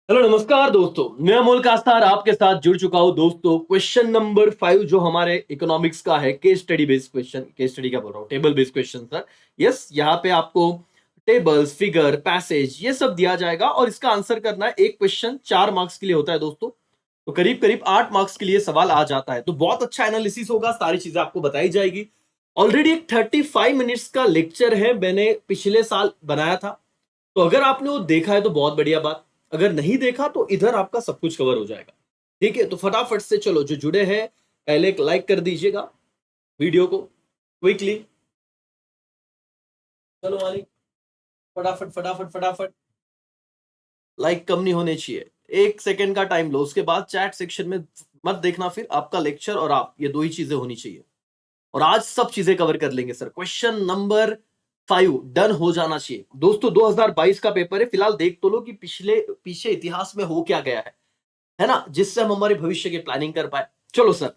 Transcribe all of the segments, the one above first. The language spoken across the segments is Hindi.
हेलो नमस्कार दोस्तों, मैं अमोल कास्तार आपके साथ जुड़ चुका हूं। दोस्तों, क्वेश्चन नंबर 5 जो हमारे इकोनॉमिक्स का है, case study based question. Case study क्या बोल रहा हूँ, table based question sir. Yes, यहाँ पे आपको टेबल्स, फिगर, पैसेज ये सब दिया जाएगा और इसका आंसर करना है। एक क्वेश्चन 4 मार्क्स के लिए होता है दोस्तों, तो करीब करीब 8 मार्क्स के लिए सवाल आ जाता है। तो बहुत अच्छा एनालिसिस होगा, सारी चीजें आपको बताई जाएगी। ऑलरेडी एक 35 मिनट्स का लेक्चर है, मैंने पिछले साल बनाया था। तो अगर आपने वो देखा है तो बहुत बढ़िया बात, अगर नहीं देखा तो इधर आपका सब कुछ कवर हो जाएगा। ठीक है, तो फटाफट से चलो, जो जुड़े हैं पहले एक लाइक कर दीजिएगा वीडियो को क्विकली। चलो मालिक, फटाफट फटाफट फटाफट, लाइक कम नहीं होने चाहिए। 1 सेकेंड का टाइम लो, उसके बाद चैट सेक्शन में मत देखना, फिर आपका लेक्चर और आप, ये दो ही चीजें होनी चाहिए। और आज सब चीजें कवर कर लेंगे सर। क्वेश्चन नंबर 5 डन हो जाना चाहिए दोस्तों। 2022 का पेपर है, फिलहाल देख तो लो कि पिछले पीछे इतिहास में हो क्या गया है ना, जिससे हम हमारे भविष्य की प्लानिंग कर पाए। चलो सर,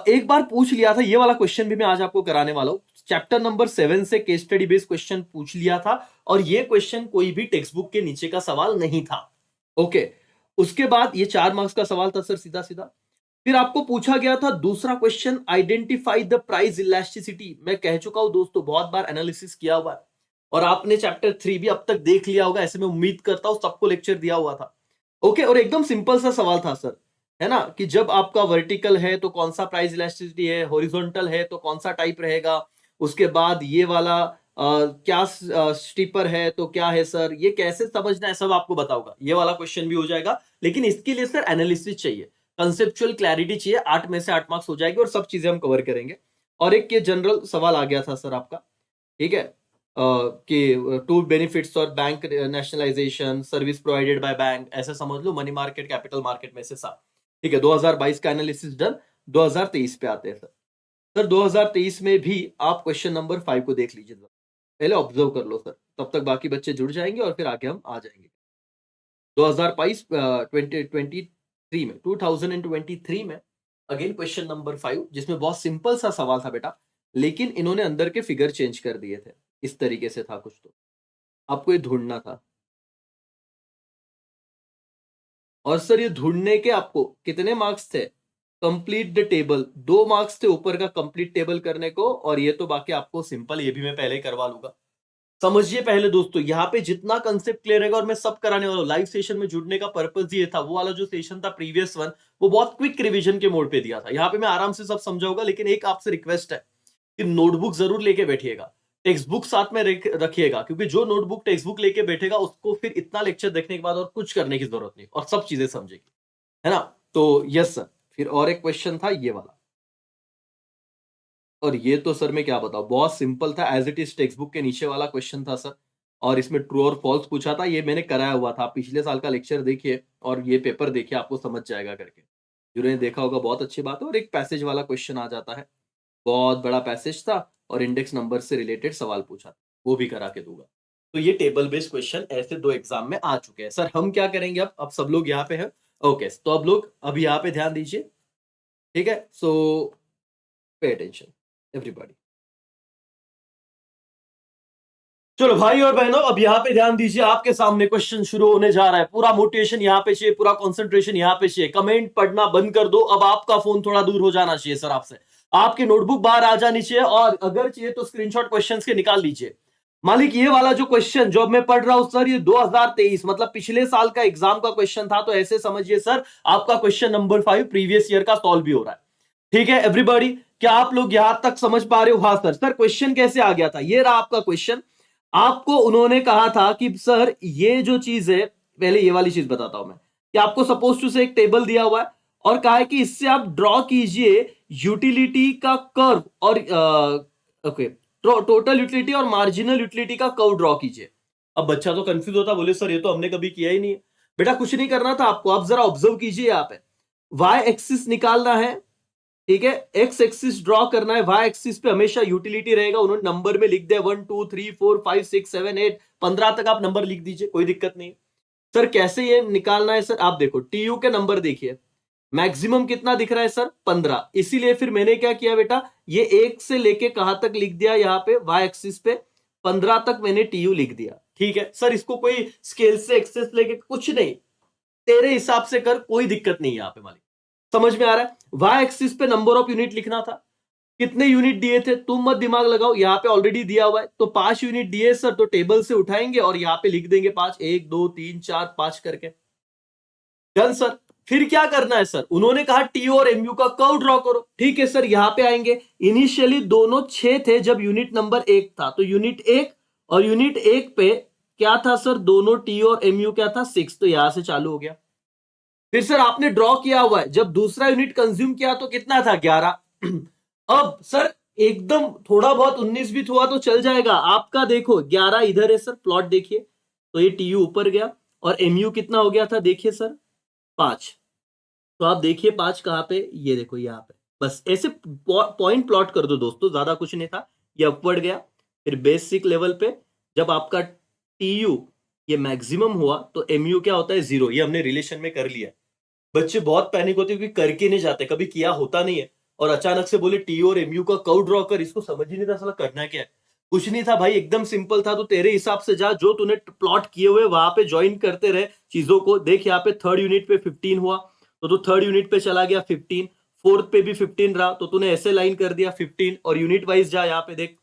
एक बार पूछ लिया था, ये वाला क्वेश्चन भी मैं आज आपको कराने वाला हूं। चैप्टर नंबर 7 से केस स्टडी बेस्ड क्वेश्चन पूछ लिया था, और ये क्वेश्चन कोई भी टेक्स्ट बुक के नीचे का सवाल नहीं था। ओके, उसके बाद ये 4 मार्क्स का सवाल था सर, सीधा सीधा। फिर आपको पूछा गया था दूसरा question, identify the price elasticity. मैं कह चुका हूं दोस्तों, बहुत बार एनालिसिस किया हुआ है, और आपने चैप्टर 3 भी अब तक देख लिया होगा, ऐसे मैं उम्मीद करता हूं, सबको लेक्चर दिया हुआ था। ओके, और एकदम सिंपल सा सवाल था सर, है ना, कि जब आपका वर्टिकल है तो कौन सा प्राइस इलास्टिसिटी है, हॉरिजॉन्टल है तो कौन सा टाइप रहेगा, उसके बाद ये वाला क्या स्टीपर है तो क्या है सर, ये कैसे समझना है सब आपको बताऊंगा। ये वाला क्वेश्चन भी हो जाएगा, लेकिन इसके लिए सर एनालिसिस चाहिए, कंसेप्चुअल क्लैरिटी चाहिए। 8 में से 8 मार्क्स हो जाएगी और सब चीजें हम कवर करेंगे। और एक ये जनरल सवाल आ गया था सर आपका, ठीक है, कि टू बेनिफिट्स और bank nationalisation, service provided by bank, ऐसे समझ लो, मनी मार्केट, कैपिटल मार्केट में से सब। ठीक है, 2022 का एनालिसिस डन। 2023 पे आते हैं सर। सर 2023 में भी आप क्वेश्चन नंबर 5 को देख लीजिए, पहले ऑब्जर्व कर लो सर, तब तक बाकी बच्चे जुड़ जाएंगे और फिर आगे हम आ जाएंगे। 2022 2023 में 2023 में अगेन क्वेश्चन नंबर 5, जिसमें बहुत सिंपल सा सवाल था बेटा, लेकिन इन्होंने अंदर के फिगर चेंज कर दिए थे। इस तरीके से था कुछ, तो आपको ये ढूंढना था। और सर ये ढूंढने के आपको कितने मार्क्स थे, कंप्लीट द टेबल, 2 मार्क्स थे ऊपर का कंप्लीट टेबल करने को। और ये तो बाकी आपको सिंपल, ये भी मैं पहले करवा लूंगा। समझिए पहले दोस्तों, यहाँ पे जितना कंसेप्ट क्लियर रहेगा, और मैं सब कराने वाला हूँ। लाइव सेशन में जुड़ने का पर्पस ये था, वो वाला जो सेशन था प्रीवियस वन, वो बहुत क्विक रिवीजन के मोड पे दिया था। यहाँ पे मैं आराम से सब समझाऊंगा, लेकिन एक आपसे रिक्वेस्ट है कि नोटबुक जरूर लेके बैठिएगा, टेक्स्ट बुक साथ में रखिएगा, क्योंकि जो नोटबुक टेक्स्ट बुक लेके बैठेगा उसको फिर इतना लेक्चर देखने के बाद और कुछ करने की जरूरत नहीं, और सब चीजें समझेगी, है ना। तो यस सर, फिर और एक क्वेश्चन था ये वाला, और ये तो सर मैं क्या बताऊं, बहुत सिंपल था, as it is textbook के नीचे वाला क्वेश्चन था सर। और इसमें ट्रू और फॉल्स पूछा था, ये मैंने कराया हुआ था। पिछले साल का लेक्चर देखिए और ये पेपर देखिए, आपको समझ जाएगा करके। जिन्होंने देखा होगा बहुत अच्छी बात है। और एक पैसेज वाला क्वेश्चन आ जाता है, बहुत बड़ा पैसेज था, और इंडेक्स नंबर से रिलेटेड सवाल पूछा था, वो भी करा के दूंगा। तो ये टेबल बेस्ड क्वेश्चन ऐसे 2 एग्जाम में आ चुके हैं सर। हम क्या करेंगे, अब सब लोग यहाँ पे हैं। ओके, तो अब लोग अब यहाँ पे ध्यान दीजिए, ठीक है। सो पे अटेंशन एवरीबॉडी। चलो भाई और बहनों, अब यहाँ पे ध्यान दीजिए, आपके सामने क्वेश्चन शुरू होने जा रहा है। पूरा मोटिवेशन यहाँ पे चाहिए, पूरा कंसंट्रेशन यहाँ पे चाहिए। कमेंट पढ़ना बंद कर दो, अब आपका फोन थोड़ा दूर हो जाना चाहिए सर आपसे। आपकी नोटबुक बाहर आ जानी चाहिए, और अगर चाहिए तो स्क्रीनशॉट क्वेश्चंस के निकाल लीजिए। मालिक, ये वाला जो क्वेश्चन जो अब मैं पढ़ रहा हूं सर, ये 2023 मतलब पिछले साल का एग्जाम का क्वेश्चन था। तो ऐसे समझिए सर, आपका क्वेश्चन नंबर 5 प्रीवियस ईयर का सॉल्व भी हो रहा है। ठीक है एवरीबॉडी, क्या आप लोग यहां तक समझ पा रहे हो? हाँ सर। सर क्वेश्चन कैसे आ गया था, ये रहा आपका क्वेश्चन। आपको उन्होंने कहा था कि सर ये जो चीज है, पहले ये वाली चीज बताता हूं मैं, कि आपको सपोज टू से एक टेबल दिया हुआ है, और कहा है कि इससे आप ड्रॉ कीजिए यूटिलिटी का कर्व, और ओके, टोटल यूटिलिटी और मार्जिनल यूटिलिटी का कर्व ड्रॉ कीजिए। अब बच्चा तो कंफ्यूज होता, बोले सर ये तो हमने कभी किया ही नहीं है। बेटा कुछ नहीं करना था आपको, आप जरा ऑब्जर्व कीजिए, यहाँ पे वाई एक्सिस निकालना है, ठीक है, एक्स एक्सिस ड्रॉ करना है। वाई एक्सिस पे हमेशा यूटिलिटी रहेगा, उन्होंने नंबर में लिख दिया 1 2 3 4 5 6 7 8, 15 तक आप नंबर लिख दीजिए, कोई दिक्कत नहीं। सर कैसे ये निकालना है सर, आप देखो टीयू के नंबर देखिए, मैक्सिमम कितना दिख रहा है सर, 15। इसीलिए फिर मैंने क्या किया बेटा, ये 1 से लेके कहां तक लिख दिया, यहाँ पे वाई एक्सिस पे 15 तक मैंने टीयू लिख दिया। ठीक है सर, इसको कोई स्केल से एक्सेस लेके कुछ नहीं, तेरे हिसाब से कर, कोई दिक्कत नहीं है यहाँ पे मालिक। समझ में आ रहा है? वाई एक्सिस पे नंबर ऑफ यूनिट लिखना था, कितने यूनिट दिए थे तुम मत दिमाग लगाओ, यहाँ पे ऑलरेडी दिया हुआ है, तो 5 यूनिट दिए सर, तो टेबल से उठाएंगे और यहाँ पे लिख देंगे 5, 1 2 3 4 5 करके। Done sir. फिर क्या करना है सर, उन्होंने कहा टी और एमयू का कर्व ड्रॉ करो। ठीक है सर, यहां पे आएंगे। इनिशियली दोनों 6 थे जब यूनिट नंबर 1 था, तो यूनिट 1 और यूनिट 1 पे क्या था सर, दोनों टी और एमयू क्या था 6, तो यहां से चालू हो गया। फिर सर आपने ड्रॉ किया हुआ है, जब दूसरा यूनिट कंज्यूम किया तो कितना था 11। अब सर एकदम थोड़ा बहुत 19 भी हुआ तो चल जाएगा आपका, देखो 11 इधर है सर, प्लॉट देखिए, तो ये टीयू ऊपर गया और एमयू कितना हो गया था देखिए सर 5। तो आप देखिए 5 कहां पे, ये देखो यहाँ पे। बस ऐसे पॉइंट प्लॉट कर दो दोस्तों, ज्यादा कुछ नहीं था। ये अपवर्ड गया, फिर बेसिक लेवल पे जब आपका टीयू ये मैक्सिमम हुआ तो एमयू क्या होता है 0। ये हमने रिलेशन में कर लिया। बच्चे बहुत पैनिक होते हैं क्योंकि करके नहीं जाते, कभी किया होता नहीं है, और अचानक से बोले टी और एमयू का कर्व ड्रॉ कर, इसको समझ ही नहीं था साला करना क्या है। कुछ नहीं था भाई, एकदम सिंपल था। तो तेरे हिसाब से जा, जो तूने प्लॉट किए हुए वहां पे ज्वाइन करते रहे चीजों को। देख यहाँ पे थर्ड यूनिट पे 15 हुआ, तो तू थर्ड यूनिट पे चला गया 15, फोर्थ पे भी 15 रहा, तो तूने ऐसे लाइन कर दिया 15, और यूनिट वाइज जा, यहाँ पे देख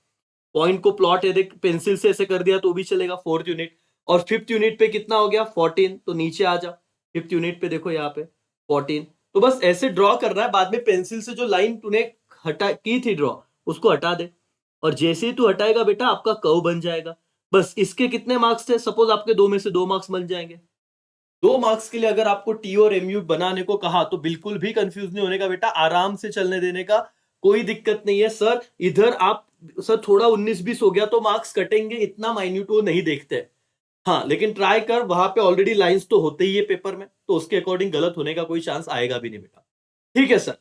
पॉइंट को प्लॉट है, देख पेंसिल से ऐसे कर दिया तो भी चलेगा फोर्थ यूनिट। और फिफ्थ यूनिट पे कितना हो गया 14, तो नीचे आ जा, फिफ्थ यूनिट पे देखो यहाँ पे 14। तो बस ऐसे ड्रॉ करना है, बाद में पेंसिल से जो लाइन तूने हटा की थी ड्रॉ, उसको हटा दे, और जैसे ही तू हटाएगा बेटा आपका कर्व बन जाएगा। बस इसके कितने मार्क्स थे, सपोज आपके 2 में से 2 मार्क्स मिल जाएंगे। 2 मार्क्स के लिए अगर आपको टी और एमयू बनाने को कहा तो बिल्कुल भी कंफ्यूज नहीं होने का बेटा, आराम से चलने देने का, कोई दिक्कत नहीं है। सर इधर आप सर थोड़ा 19-20 हो गया तो मार्क्स कटेंगे, इतना माइन्यूट वो नहीं देखते। हाँ लेकिन ट्राई कर, वहां पे ऑलरेडी लाइंस तो होते ही है पेपर में, तो उसके अकॉर्डिंग गलत होने का कोई चांस आएगा भी नहीं बेटा। ठीक है सर,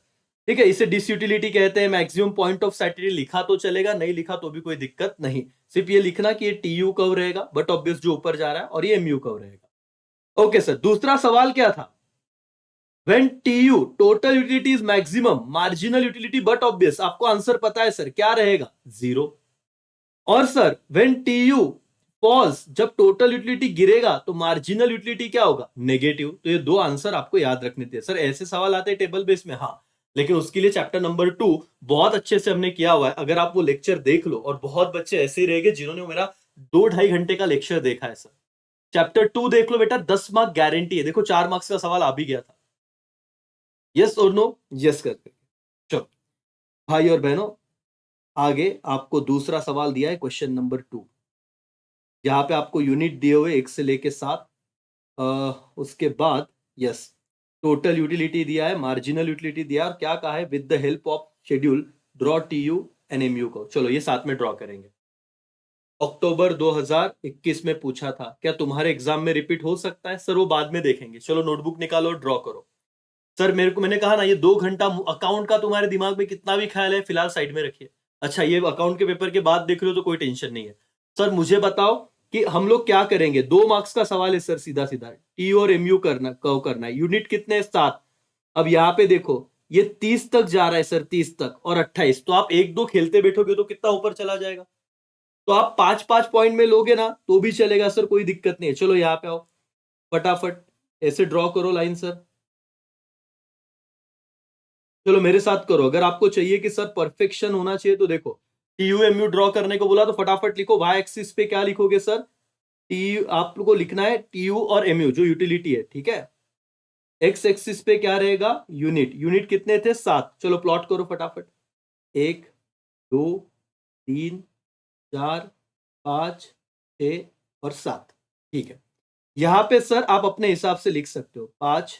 ठीक है। इसे डिसयूटिलिटी कहते हैं। मैक्सिमम पॉइंट ऑफ सैटिस्फैक्शन लिखा तो चलेगा, नहीं लिखा तो भी कोई दिक्कत नहीं। सिर्फ ये लिखना कि ये टीयू कव रहेगा, बट ऑब्वियस जो ऊपर जा रहा है, और ये एमयू कव रहेगा। ओके सर, दूसरा सवाल क्या था, when TU total utility is maximum, marginal utility but obvious, आपको आंसर पता है सर, क्या रहेगा 0। और सर when TU falls, जब टोटल यूटिलिटी गिरेगा तो मार्जिनल यूटिलिटी क्या होगा नेगेटिव। तो ये 2 आंसर आपको याद रखने थे सर। ऐसे सवाल आते हैं टेबल बेस में, हाँ, लेकिन उसके लिए चैप्टर नंबर 2 बहुत अच्छे से हमने किया हुआ है। अगर आप वो लेक्चर देख लो, और बहुत बच्चे ऐसे ही रहेंगे जिन्होंने मेरा 2-2.5 घंटे का लेक्चर देखा है सर। चैप्टर 2 देख लो बेटा, 10 मार्क गारंटी है। देखो 4 मार्क्स का सवाल आ भी गया था। यस और नो, यस करके चलो भाई और बहनों, आगे आपको दूसरा सवाल दिया है क्वेश्चन नंबर 2। यहाँ पे आपको यूनिट दिए हुए 1 से लेके 7। उसके बाद यस, टोटल यूटिलिटी दिया है, मार्जिनल यूटिलिटी दिया है, और क्या कहा है with the help of schedule draw TU and MU को। चलो ये साथ में ड्रॉ करेंगे। अक्टूबर 2021 में पूछा था, क्या तुम्हारे एग्जाम में रिपीट हो सकता है? सर वो बाद में देखेंगे, चलो नोटबुक निकालो, ड्रॉ करो। सर मेरे को, मैंने कहा ना, ये 2 घंटा अकाउंट का तुम्हारे दिमाग में कितना भी ख्याल है फिलहाल साइड में रखिए। अच्छा, ये अकाउंट के पेपर के बाद देख रहे हो तो कोई टेंशन नहीं है। सर मुझे बताओ कि हम लोग क्या करेंगे, 2 मार्क्स का सवाल है सर, सीधा सीधा टी और एमयू करना, कव करना है। यूनिट कितने 7। अब यहाँ पे देखो ये 30 तक जा रहा है सर, 30 तक और 28, तो आप 1-2 खेलते बैठोगे तो कितना ऊपर चला जाएगा। तो आप 5-5 पॉइंट में लोगे ना तो भी चलेगा सर, कोई दिक्कत नहीं है। चलो यहाँ पे आओ, फटाफट ऐसे ड्रॉ करो लाइन सर। चलो मेरे साथ करो, अगर आपको चाहिए कि सर परफेक्शन होना चाहिए तो देखो, टीयू एमयू ड्रॉ करने को बोला तो फटाफट लिखो। वाई एक्सिस पे क्या लिखोगे सर, टी आपको लिखना है टीयू और एमयू जो यूटिलिटी है, ठीक है। एक्स एक्सिस पे क्या रहेगा यूनिट, यूनिट कितने थे 7। चलो प्लॉट करो फटाफट, 1 2 3 4 5 6 और 7। ठीक है, यहां पे सर आप अपने हिसाब से लिख सकते हो, 5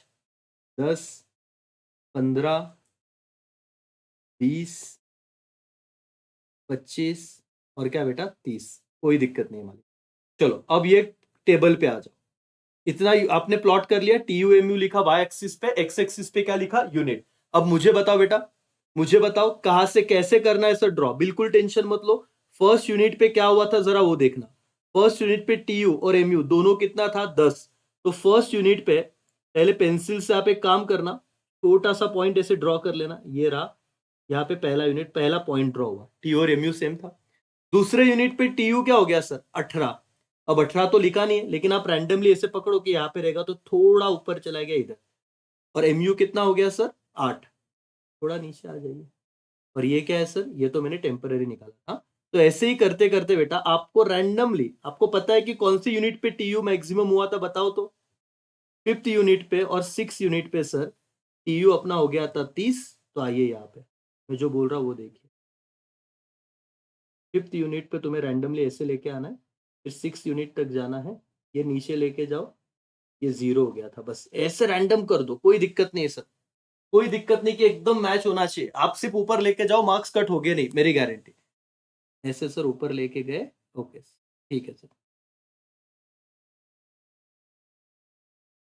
10 15 20 25 और क्या बेटा 30, कोई दिक्कत नहीं मालिक। चलो अब ये टेबल पे आ जाओ, इतना आपने प्लॉट कर लिया, टी यू एम यू लिखा वाई एक्सिस पे, एक्स एक्सिस पे क्या लिखा यूनिट। अब मुझे बताओ बेटा, मुझे बताओ कहां से कैसे करना है सर ड्रॉ, बिल्कुल टेंशन मत लो। फर्स्ट यूनिट पे क्या हुआ था जरा वो देखना। फर्स्ट यूनिट पे टी यू और एम यू दोनों कितना था 10। तो फर्स्ट यूनिट पे पहले पेंसिल से आप एक काम करना, छोटा सा पॉइंट ऐसे ड्रॉ कर लेना, ये रहा यहाँ पे पहला यूनिट, पहला पॉइंट ड्रॉ हुआ, टी और एमयू सेम था। दूसरे यूनिट पे टीयू क्या हो गया सर 18, अब 18 तो लिखा नहीं है, लेकिन आप रैंडमली ऐसे पकड़ो कि यहाँ पे रहेगा तो थोड़ा ऊपर चला गया इधर, और MU कितना हो गया सर 8, थोड़ा नीचे आ जाइए। और ये क्या है सर, ये तो मैंने टेम्पररी निकाला था। तो ऐसे ही करते करते बेटा आपको रैंडमली, आपको पता है कि कौन सी यूनिट पे TU मैक्सिमम हुआ था, बताओ तो। 5th यूनिट पे और 6th यूनिट पे सर TU अपना हो गया था 30। तो आइए यहाँ पे मैं जो बोल रहा हूँ वो देखिए, 5th यूनिट पे तुम्हें रैंडमली ऐसे लेके आना है, फिर 6th यूनिट तक जाना है, ये नीचे लेके जाओ, ये 0 हो गया था, बस ऐसे रैंडम कर दो, कोई दिक्कत नहीं है सर, कोई दिक्कत नहीं कि एकदम मैच होना चाहिए। आप सिर्फ ऊपर लेके जाओ, मार्क्स कट हो गए नहीं, मेरी गारंटी। ऐसे सर ऊपर लेके गए, ओके ठीक है सर,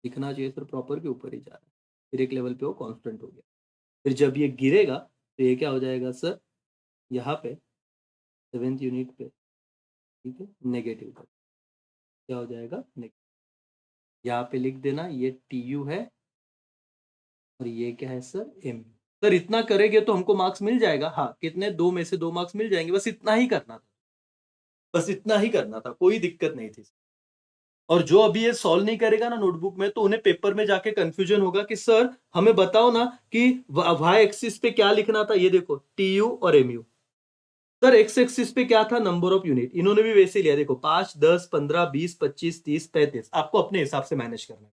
दिखना चाहिए सर प्रॉपर के ऊपर ही जा रहा है, फिर एक लेवल पे वो कांस्टेंट हो गया। फिर जब ये गिरेगा तो ये क्या हो जाएगा सर, यहाँ पे 7th यूनिट पे, ठीक है, नेगेटिव का क्या हो जाएगा, नेगेटिव। यहाँ पे लिख देना ये TU है और ये क्या है सर MU। सर इतना करेंगे तो हमको मार्क्स मिल जाएगा, हाँ कितने, 2 में से 2 मार्क्स मिल जाएंगे, बस इतना ही करना था, बस इतना ही करना था, कोई दिक्कत नहीं थी। और जो अभी ये सॉल्व नहीं करेगा ना नोटबुक में, तो उन्हें पेपर में जाके कंफ्यूजन होगा कि सर हमें बताओ ना कि वाई एक्सिस पे क्या लिखना था, ये देखो TU और MU। सर एक्स एक्सिस पे क्या था, नंबर ऑफ यूनिट, इन्होंने भी वैसे लिया, देखो 5, 10, 15, 20, 25, 30, 35, आपको अपने हिसाब से मैनेज करना है,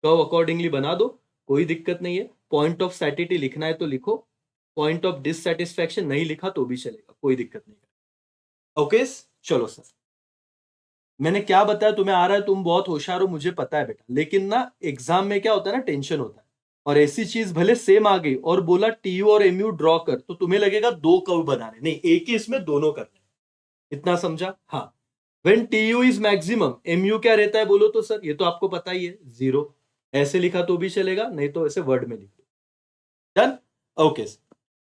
तो अकॉर्डिंगली बना दो, कोई दिक्कत नहीं है। पॉइंट ऑफ सैटिटी लिखना है तो लिखो, पॉइंट ऑफ डिससेटिस्फैक्शन नहीं लिखा तो भी चलेगा, कोई दिक्कत नहीं है। ओके चलो सर, मैंने क्या बताया तुम्हें आ रहा है, तुम बहुत होशियार हो मुझे पता है बेटा, लेकिन ना एग्जाम में क्या होता है ना, टेंशन होता है, और ऐसी चीज भले सेम आ गई और बोला TU और MU ड्रॉ कर, तो तुम्हें लगेगा 2 कर्व बनाने, नहीं एक ही इसमें दोनों करने, इतना समझा। हाँ, when TU is maximum, MU क्या रहता है बोलो तो सर, ये तो आपको पता ही है 0, ऐसे लिखा तो भी चलेगा, नहीं तो ऐसे वर्ड में लिख दो, डन। ओके,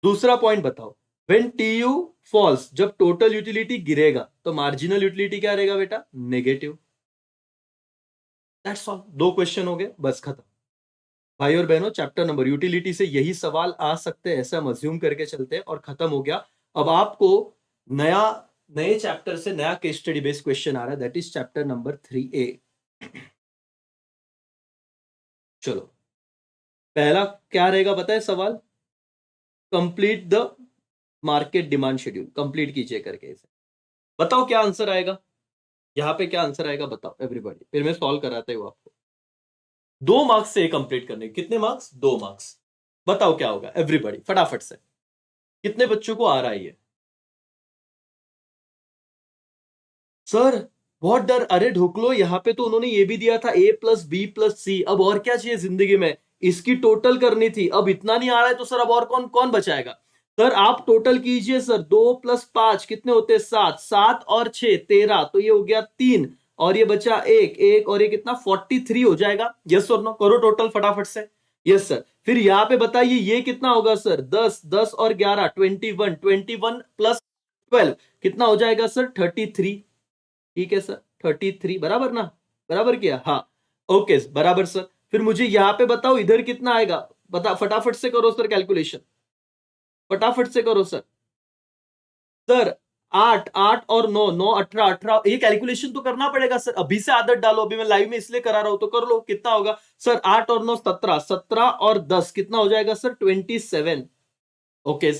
दूसरा पॉइंट बताओ, व्हेन TU फॉल्स, जब टोटल यूटिलिटी गिरेगा तो मार्जिनल यूटिलिटी क्या रहेगा बेटा, नेगेटिव। दैट्स ऑल, 2 क्वेश्चन हो गए, बस खत्म। भाई और बहनों, चैप्टर नंबर यूटिलिटी से यही सवाल आ सकते हैं, ऐसा हम अज्यूम करके चलते हैं, और खत्म हो गया। अब आपको नया, नए चैप्टर से नया केस स्टडी बेस्ड क्वेश्चन आ रहा है, that is chapter number 3A। चलो, पहला क्या रहेगा पता है सवाल, complete the market demand schedule, complete कीजिए करके इसे, बताओ क्या आंसर आएगा, यहाँ पे क्या आंसर आएगा बताओ एवरीबॉडी, फिर मैं सॉल्व कराता हूँ आपको। 2 मार्क्स से कंप्लीट करने, कितने मार्क्स, 2 मार्क्स, बताओ क्या होगा एवरीबॉडी फटाफट से, कितने बच्चों को आ रहा है ये। सर बहुत डर, अरे ढोकलो, यहाँ पे तो उन्होंने ये भी दिया था A+B+C, अब और क्या चाहिए जिंदगी में, इसकी टोटल करनी थी, अब इतना नहीं आ रहा है तो सर अब और कौन कौन बचाएगा। सर आप टोटल कीजिए सर, 2+5 कितने होते हैं 7, 7 और 6 13, तो ये हो गया 3, और ये बचा एक और ये कितना 43 हो जाएगा, यस और नो, करो टोटल फटाफट से। यस सर, फिर यहाँ पे बताइए ये कितना होगा सर, 10, 10 और 11 21, 21 प्लस 12 कितना हो जाएगा सर 33, ठीक है सर 33, बराबर ना, बराबर किया, हाँ ओके बराबर सर। फिर मुझे यहाँ पे बताओ इधर कितना आएगा, बता फटाफट से करो सर कैलकुलेशन, फटाफट से करो सर। सर 8, 8 और 9, 9 18, 18, ये कैलकुलेशन तो करना पड़ेगा सर, अभी से आदत डालो, अभी मैं लाइव में इसलिए करा रहा हूं, तो कर लो कितना होगा सर, 8 और 9 17, 17 और 10 कितना हो जाएगा सर 27। ओके,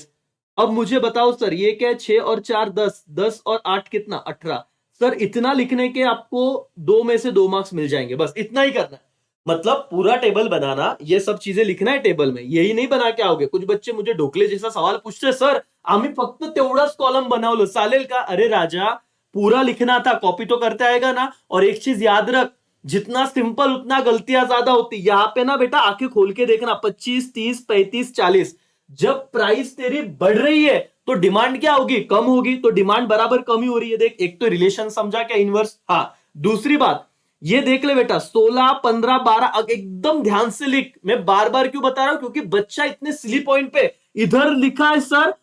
अब मुझे बताओ सर ये क्या है, 6 और 4 10, 10 और 8 कितना 18। सर इतना लिखने के आपको 2 में से 2 मार्क्स मिल जाएंगे, बस इतना ही करना है, मतलब पूरा टेबल बनाना, ये सब चीजें लिखना है टेबल में, यही नहीं बना के आओगे। कुछ बच्चे मुझे ढोकले जैसा सवाल पूछते, सर आम्ही फक्त तेवढाच कॉलम बनवलं चालेल का, अरे राजा पूरा लिखना था, कॉपी तो करते आएगा ना। और एक चीज याद रख, जितना सिंपल उतना गलतियां ज्यादा होती, यहां पे ना बेटा आंखें खोल के देखना, 25, 30, 35, 40, जब प्राइस तेरी बढ़ रही है तो डिमांड क्या होगी, कम होगी, तो डिमांड बराबर कम ही हो रही है, देख एक तो रिलेशन समझा क्या, इनवर्स। हाँ, दूसरी बात ये देख ले बेटा, 16, 15, 12, एकदम ध्यान से लिख, मैं बार बार क्यों बता रहा हूं, क्योंकि बच्चा इतने सिली पॉइंट पे, इधर लिखा है सर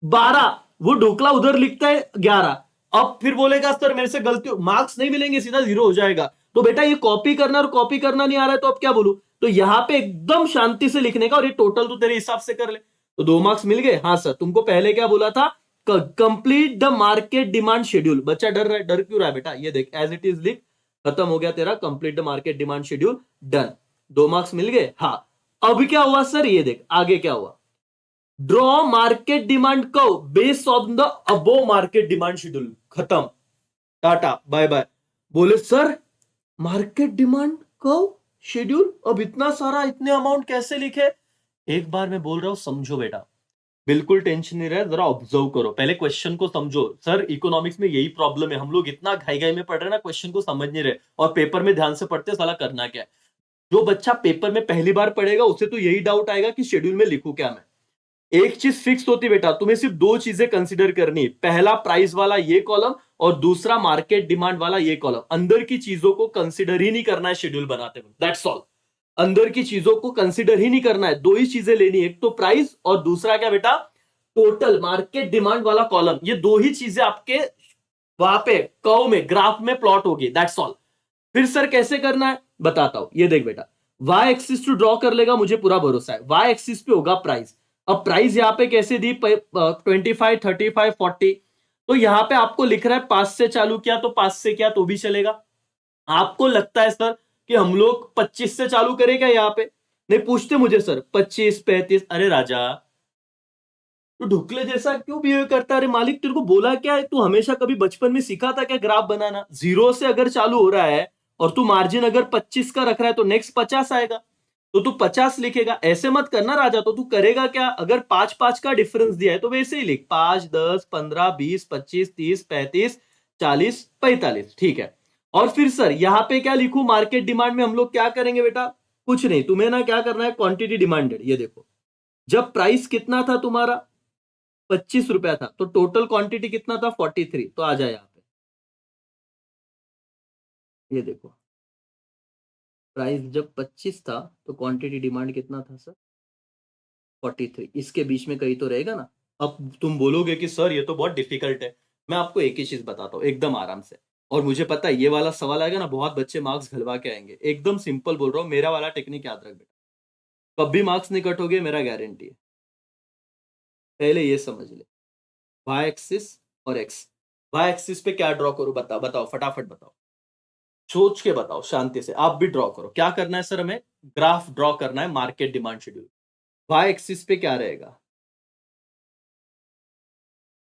12, वो ढोकला उधर लिखता है 11, अब फिर बोलेगा सर मेरे से गलती, मार्क्स नहीं मिलेंगे, सीधा 0 हो जाएगा। तो बेटा ये कॉपी करना और कॉपी करना नहीं आ रहा है तो अब क्या बोलूं, तो यहां पे एकदम शांति से लिखने का, और ये टोटल तो तेरे हिसाब से कर ले, तो 2 मार्क्स मिल गए। हाँ सर, तुमको पहले क्या बोला था complete the market demand schedule. बच्चा डर रहा है, डर क्यों रहा है बेटा? ये देख, एज इट इज लिख, खत्म हो गया तेरा complete the market demand schedule, done. 2 marks मिल गए। हाँ, अब क्या हुआ सर? ये देख आगे क्या हुआ, draw market demand curve based on the above market demand schedule. खत्म, टाटा बाय बाय। बोले sir market demand curve schedule, अब इतना सारा, इतने अमाउंट कैसे लिखे? एक बार मैं बोल रहा हूं, समझो बेटा, बिल्कुल टेंशन नहीं रहे, जरा ऑब्जर्व करो, पहले क्वेश्चन को समझो। सर इकोनॉमिक्स में यही प्रॉब्लम है, हम लोग इतना घाई घाई में पढ़ रहे हैं ना, क्वेश्चन को समझ नहीं रहे और पेपर में ध्यान से पढ़ते साला करना क्या है। जो बच्चा पेपर में पहली बार पढ़ेगा उसे तो यही डाउट आएगा कि शेड्यूल में लिखूं क्या मैं। एक चीज फिक्स होती बेटा, तुम्हें सिर्फ 2 चीजें कंसीडर करनी, पहला प्राइस वाला ये कॉलम और दूसरा मार्केट डिमांड वाला ये कॉलम। अंदर की चीजों को कंसीडर ही नहीं करना है शेड्यूल बनाते वक्त, दैट्स ऑल। अंदर की चीजों को कंसीडर ही नहीं करना है, 2 ही चीजें लेनी, एक तो प्राइस और दूसरा क्या बेटा, टोटल मार्केट डिमांड वाला कॉलम। ये 2 ही चीजें आपके वहां पे कर्व में, ग्राफ में प्लॉट होगी, दैट्स ऑल। फिर सर कैसे करना है बताता हूं, ये देख बेटा, वाई एक्सिस टू ड्रॉ कर लेगा, मुझे पूरा भरोसा है। वाई एक्सिस पे होगा प्राइस। अब प्राइस यहां पे कैसे दी, 25, 35, 40। तो यहां पे आपको लिख रहा है 5 से चालू किया तो 5 से किया तो भी चलेगा। आपको लगता है सर कि हम लोग 25 से चालू करेगा यहां पे? नहीं, पूछते मुझे सर 25, 35। अरे राजा तू ढुकले जैसा क्यों बिहेव करता है? अरे मालिक तेरे को बोला क्या है? तू हमेशा कभी बचपन में सीखा था क्या ग्राफ बनाना? 0 से अगर चालू हो रहा है और तू मार्जिन अगर 25 का रख रहा है तो नेक्स्ट 50 आएगा, तो तू 50 लिखेगा। ऐसे मत करना राजा। तो तू करेगा क्या, अगर 5-5 का डिफरेंस दिया है तो वैसे ही लिख, 5, 10, 15, 20, 25, 30, 35, 40, 45, ठीक है। और फिर सर यहां पे क्या लिखूं, मार्केट डिमांड में हम लोग क्या करेंगे बेटा? कुछ नहीं, तुम्हें ना क्या करना है, क्वांटिटी डिमांडेड। ये देखो, जब प्राइस कितना था तुम्हारा, 25 रुपया था, तो टोटल क्वांटिटी कितना था, 43। तो आ जाए यहां पे, ये देखो, प्राइस जब 25 था तो क्वांटिटी डिमांड कितना था सर, 43। इसके बीच में कहीं तो रहेगा ना। अब तुम बोलोगे कि सर ये तो बहुत डिफिकल्ट है। मैं आपको एक ही चीज बताता हूँ एकदम आराम से, और मुझे पता है ये वाला सवाल आएगा ना, बहुत बच्चे मार्क्स घलवा के आएंगे। एकदम सिंपल बोल रहा हूँ, मेरा वाला टेक्निक याद रख बेटा, कभी मार्क्स नहीं कटोगे, मेरा गारंटी है। पहले ये समझ ले, वाई एक्सिस और एक्स। वाई एक्सिस पे क्या ड्रॉ करूं, बताओ बताओ, फटाफट बताओ, सोच के बताओ, शांति से। आप भी ड्रॉ करो। क्या करना है सर, हमें ग्राफ ड्रॉ करना है, market demand schedule. Y axis पे क्या रहेगा,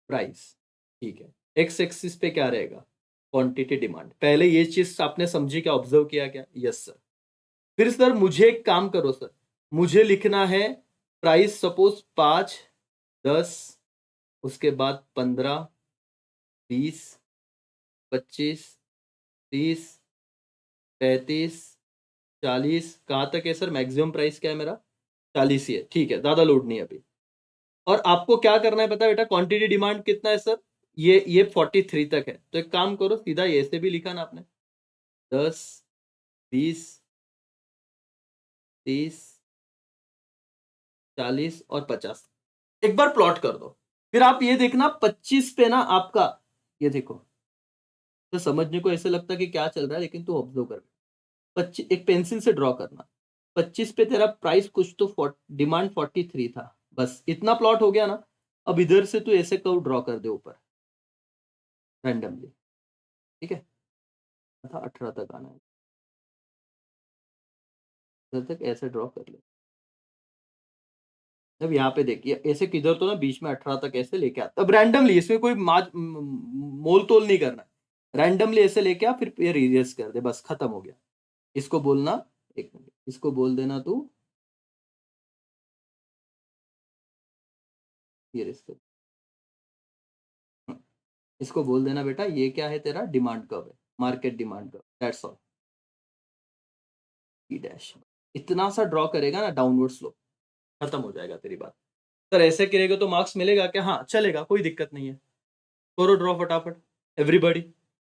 प्राइस, ठीक है। एक्स एक्सिस पे क्या रहेगा, क्वांटिटी डिमांड। पहले ये चीज आपने समझी क्या, ऑब्जर्व किया क्या? Yes sir. फिर सर मुझे एक काम करो सर, मुझे लिखना है प्राइस सपोज 5, 10, उसके बाद 15, 20, 25, 30, 35, 40। कहां तक है सर, मैक्सिमम प्राइस क्या है मेरा, 40 ही है, ठीक है, ज्यादा लोड नहीं है अभी। और आपको क्या करना है पता है बेटा, क्वांटिटी डिमांड कितना है सर, ये 43 तक है। तो एक काम करो, सीधा ये से भी लिखा ना आपने, 10, 20, 30, 40 और 50। एक बार प्लॉट कर दो। फिर आप ये देखना 25 पे ना आपका, ये देखो, तो समझने को ऐसे लगता है कि क्या चल रहा है, लेकिन तू ऑब्जर्व कर। 25 एक पेंसिल से ड्रॉ करना, 25 पे तेरा प्राइस कुछ तो डिमांड 43 था, बस इतना प्लॉट हो गया ना। अब इधर से तू ऐसे कर्व ड्रॉ कर दे ऊपर रैंडमली, ठीक है। था 18 तक आना है, इधर तक ऐसे ड्रॉ कर ले। अब यहाँ पे देखिए, ऐसे किधर तो ना बीच में 18 तक ऐसे लेके आता। अब रैंडमली, इसमें कोई मोल तोल नहीं करना है, रैंडमली ऐसे लेके आ, फिर ये रिजेस कर दे, बस खत्म हो गया। इसको बोलना, एक मिनट, इसको बोल देना तू, ये रिस्क, इसको बोल देना बेटा, ये क्या है तेरा, डिमांड कर्व है, market demand curve, that's all. E dash, इतना सा ड्रॉ करेगा ना डाउनवर्ड स्लोप, खत्म हो जाएगा तेरी बात। सर ऐसे करेगा तो मार्क्स मिलेगा क्या? हाँ चलेगा, कोई दिक्कत नहीं है। करो ड्रॉ फटाफट एवरीबॉडी।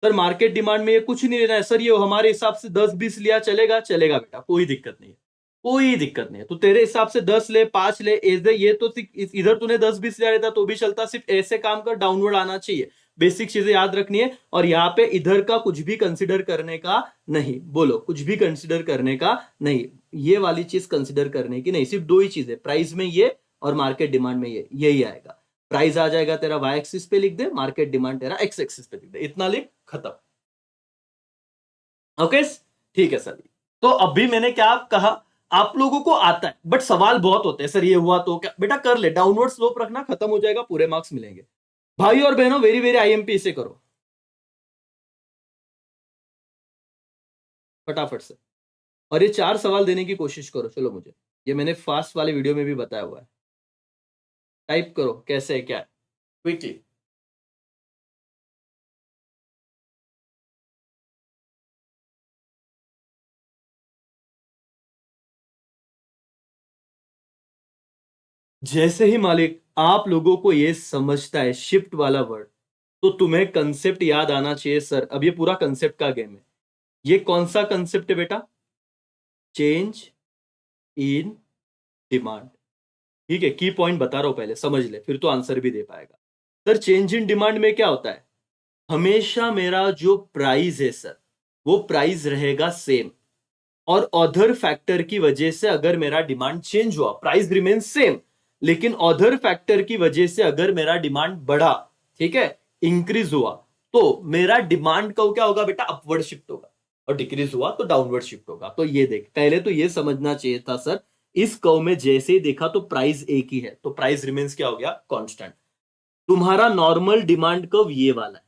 सर मार्केट डिमांड में ये कुछ नहीं लेना है सर, ये हमारे हिसाब से 10-20 लिया चलेगा, चलेगा बेटा, कोई दिक्कत नहीं है, कोई दिक्कत नहीं है। तो तेरे हिसाब से 10 ले, 5 ले, ऐसे ये तो इधर तूने 10-20 लिया रहता तो भी चलता, सिर्फ ऐसे काम कर, डाउनवर्ड आना चाहिए। बेसिक चीजें याद रखनी है, और यहाँ पे इधर का कुछ भी कंसिडर करने का नहीं, बोलो कुछ भी कंसिडर करने का नहीं, ये वाली चीज कंसिडर करने की नहीं। सिर्फ 2 ही चीजें, प्राइस में ये और मार्केट डिमांड में ये, यही आएगा। प्राइस आ जाएगा तेरा वाई एक्सिस पे लिख दे, मार्केट डिमांड तेरा एक्स एक्सिस पे लिख दे, इतना लिख, खत्म। ओके ठीक है सर। तो अभी मैंने क्या कहा, आप लोगों को आता है बट सवाल बहुत होते हैं, सर ये हुआ तो क्या, बेटा कर ले, डाउनवर्ड स्लोप रखना, खत्म हो जाएगा, पूरे मार्क्स मिलेंगे। भाई और बहनों वेरी वेरी आईएमपी से करो फटाफट से, और ये 4 सवाल देने की कोशिश करो। चलो मुझे, ये मैंने फास्ट वाले वीडियो में भी बताया हुआ है, टाइप करो कैसे है क्या है क्विकली। जैसे ही मालिक आप लोगों को ये समझता है शिफ्ट वाला वर्ड, तो तुम्हें कंसेप्ट याद आना चाहिए सर। अब ये पूरा कंसेप्ट का गेम है। ये कौन सा कंसेप्ट है बेटा? Change in demand. ठीक है, की पॉइंट बता रहा हूं, पहले समझ ले फिर तो आंसर भी दे पाएगा। सर चेंज इन डिमांड में क्या होता है, हमेशा मेरा जो प्राइस है सर, वो प्राइस रहेगा सेम, और अदर फैक्टर की वजह से अगर मेरा डिमांड चेंज हुआ, प्राइस रिमेन सेम, लेकिन अदर फैक्टर की वजह से अगर मेरा डिमांड बढ़ा, ठीक है, इंक्रीज हुआ, तो मेरा डिमांड का क्या होगा बेटा, अपवर्ड शिफ्ट होगा, और डिक्रीज हुआ तो डाउनवर्ड शिफ्ट होगा। तो ये देख, पहले तो ये समझना चाहिए था सर, इस कर्व में जैसे ही देखा तो प्राइस एक ही है, तो प्राइस रिमेन्स क्या हो गया, कांस्टेंट। तुम्हारा नॉर्मल डिमांड कर्व ये वाला है,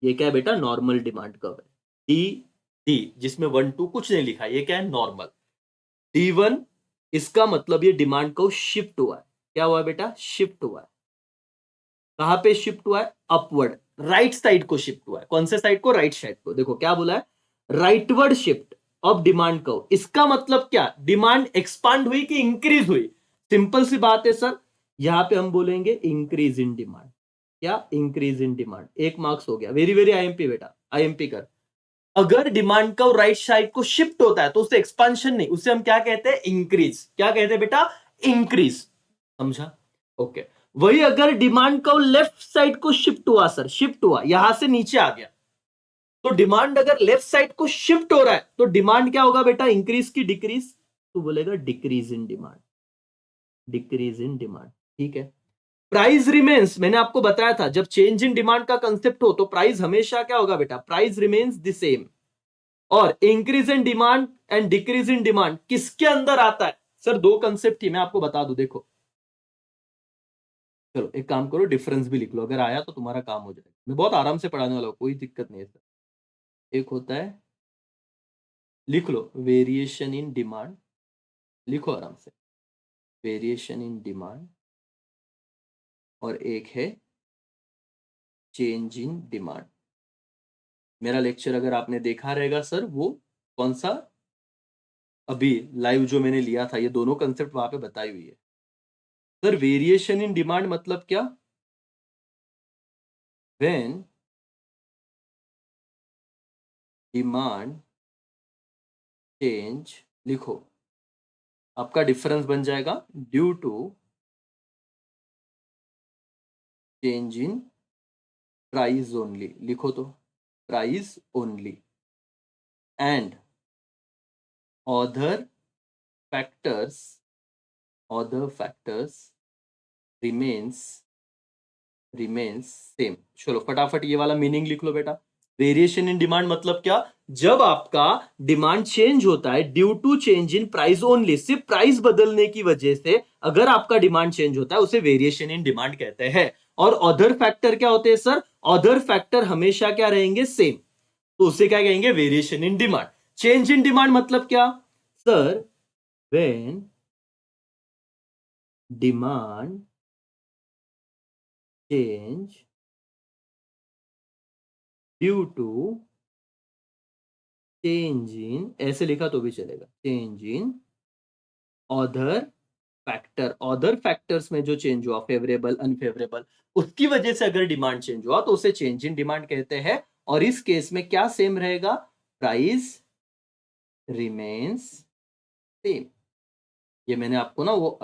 ये क्या है बेटा, नॉर्मल डिमांड कर्व है, डी डी, जिसमें 1 2 कुछ नहीं लिखा, ये क्या है, नॉर्मल। D1, इसका मतलब ये डिमांड को शिफ्ट हुआ है, क्या हुआ है बेटा, शिफ्ट हुआ है। कहां पे शिफ्ट हुआ है, अपवर्ड, राइट साइड को शिफ्ट हुआ है। कौन से साइड को, राइट साइड को। देखो क्या बोला है, राइटवर्ड शिफ्ट ऑफ डिमांड को। इसका मतलब क्या, डिमांड एक्सपांड हुई कि इंक्रीज हुई? सिंपल सी बात है सर, यहां पे हम बोलेंगे इंक्रीज इन डिमांड। क्या, इंक्रीज इन डिमांड। 1 मार्क्स हो गया, वेरी वेरी आईएमपी बेटा, आईएमपी कर। अगर डिमांड का राइट साइड को शिफ्ट होता है तो उसे एक्सपांशन नहीं, उसे हम क्या कहते हैं, इंक्रीज। क्या कहते हैं बेटा, इंक्रीज। समझा? ओके। वही अगर डिमांड का लेफ्ट साइड को शिफ्ट हुआ सर, शिफ्ट हुआ, यहां से नीचे आ गया, तो डिमांड अगर लेफ्ट साइड को शिफ्ट हो रहा है तो डिमांड क्या होगा बेटा, इंक्रीज की डिक्रीज? तो बोलेगा decrease in demand, decrease in demand. ठीक है। प्राइस रिमेन्स, मैंने आपको बताया था जब चेंज इन डिमांड का कंसेप्ट हो तो प्राइस हमेशा क्या होगा बेटा, प्राइस रिमेन्स द सेम। और increase in demand and decrease in demand किसके अंदर आता है सर, 2 कंसेप्ट ही मैं आपको बता दूं, देखो। चलो एक काम करो, डिफरेंस भी लिख लो, अगर आया तो तुम्हारा काम हो जाएगा। मैं बहुत आराम से पढ़ाने वाला हूं, कोई दिक्कत नहीं है सर। एक होता है, लिख लो, वेरिएशन इन डिमांड, लिखो आराम से, वेरिएशन इन डिमांड, और एक है चेंज इन डिमांड। मेरा लेक्चर अगर आपने देखा रहेगा सर, वो कौन सा, अभी लाइव जो मैंने लिया था, ये दोनों कंसेप्ट वहां पे बताई हुई है सर। वेरिएशन इन डिमांड मतलब क्या, व्हेन डिमांड चेंज, लिखो, आपका डिफरेंस बन जाएगा due to change in price only, लिखो तो, price only, and other factors, other factors remains, remains same. चलो फटाफट ये वाला मीनिंग लिख लो बेटा। वेरिएशन इन डिमांड मतलब क्या, जब आपका डिमांड चेंज होता है due to change in price only, सिर्फ प्राइस बदलने की वजह से अगर आपका डिमांड चेंज होता है उसे वेरिएशन इन डिमांड कहते हैं। और अदर फैक्टर क्या होते हैं सर, अदर फैक्टर हमेशा क्या रहेंगे, सेम, तो उसे क्या कहेंगे, variation in demand. Change in demand मतलब क्या sir, when demand change due to change in, ऐसे लिखा तो भी चलेगा, change in other factor, other factors में जो चेंज हुआ, फेवरेबल अनफेवरेबल, उसकी वजह से अगर डिमांड चेंज हुआ तो उसे चेंज इन डिमांड कहते हैं। और इस केस में क्या सेम रहेगा, प्राइस रिमेन्स सेम। ये मैंने आपको ना वो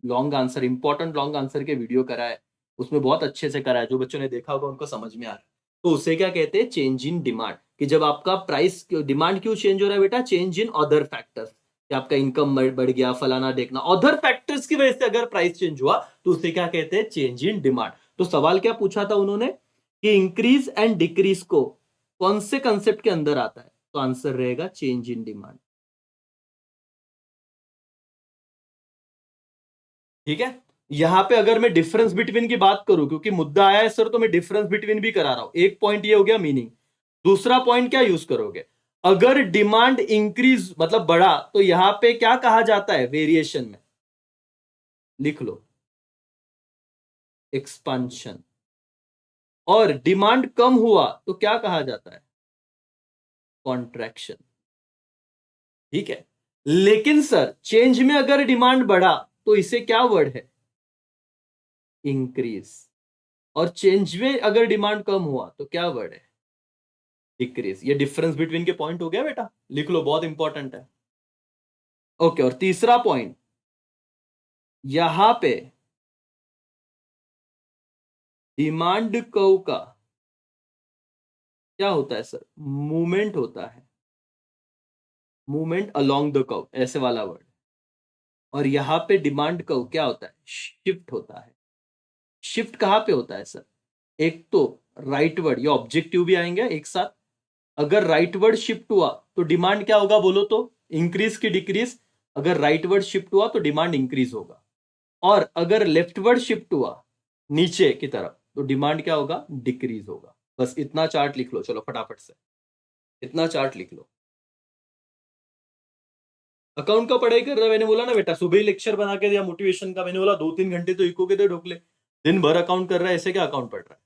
long answer, important long answer के वीडियो करा है, उसमें बहुत अच्छे से करा है, जो बच्चों ने देखा होगा उनको समझ में आ रहा है। तो उसे क्या कहते हैं, चेंज इन डिमांड, कि जब आपका प्राइस, डिमांड क्यों चेंज हो रहा है बेटा, चेंज इन अदर फैक्टर्स। कि आपका इनकम बढ़ गया, फलाना देखना, अदर फैक्टर्स की वजह से अगर प्राइस चेंज हुआ तो उसे क्या कहते हैं, चेंज इन डिमांड। तो सवाल क्या पूछा था उन्होंने कि इंक्रीज एंड डिक्रीज को कौन से कंसेप्ट के अंदर आता है, तो आंसर रहेगा चेंज इन डिमांड। ठीक है, यहां पे अगर मैं डिफरेंस बिटवीन की बात करूं, क्योंकि मुद्दा आया है सर, तो मैं डिफरेंस बिटवीन भी करा रहा हूं। एक पॉइंट ये हो गया मीनिंग, दूसरा पॉइंट क्या यूज करोगे, अगर डिमांड इंक्रीज मतलब बढ़ा तो यहां पे क्या कहा जाता है, वेरिएशन में लिख लो एक्सपांशन, और डिमांड कम हुआ तो क्या कहा जाता है, कॉन्ट्रैक्शन। ठीक है, लेकिन सर चेंज में अगर डिमांड बढ़ा तो इसे क्या वर्ड है, इंक्रीज, और चेंज में अगर डिमांड कम हुआ तो क्या वर्ड है, डिक्रीज। ये डिफरेंस बिटवीन के पॉइंट हो गया बेटा, लिख लो, बहुत इंपॉर्टेंट है। ओके, और तीसरा पॉइंट, यहां पे डिमांड कर्व का क्या होता है सर, मूवमेंट होता है, मूवमेंट अलोंग द कर्व, ऐसे वाला वर्ड। और यहां पे डिमांड कर्व क्या होता है, शिफ्ट होता है। शिफ्ट कहां पे होता है सर, एक तो राइट वर्ड या ऑब्जेक्टिव भी आएंगे एक साथ। अगर राइट वर्ड शिफ्ट हुआ तो डिमांड क्या होगा बोलो तो, इंक्रीज की डिक्रीज, अगर राइट वर्ड शिफ्ट हुआ तो डिमांड इंक्रीज होगा। और अगर लेफ्ट वर्ड शिफ्ट हुआ नीचे की तरफ तो डिमांड क्या होगा, डिक्रीज होगा। बस इतना चार्ट लिख लो, चलो फटाफट से इतना चार्ट लिख लो। अकाउंट का पढ़ाई कर रहा है, मैंने बोला ना बेटा, सुबह ही लेक्चर बना के दिया मोटिवेशन का, मैंने बोला 2-3 घंटे तो इको के दे ढोकले, दिन भर अकाउंट कर रहा है, ऐसे क्या अकाउंट पढ़ रहा है।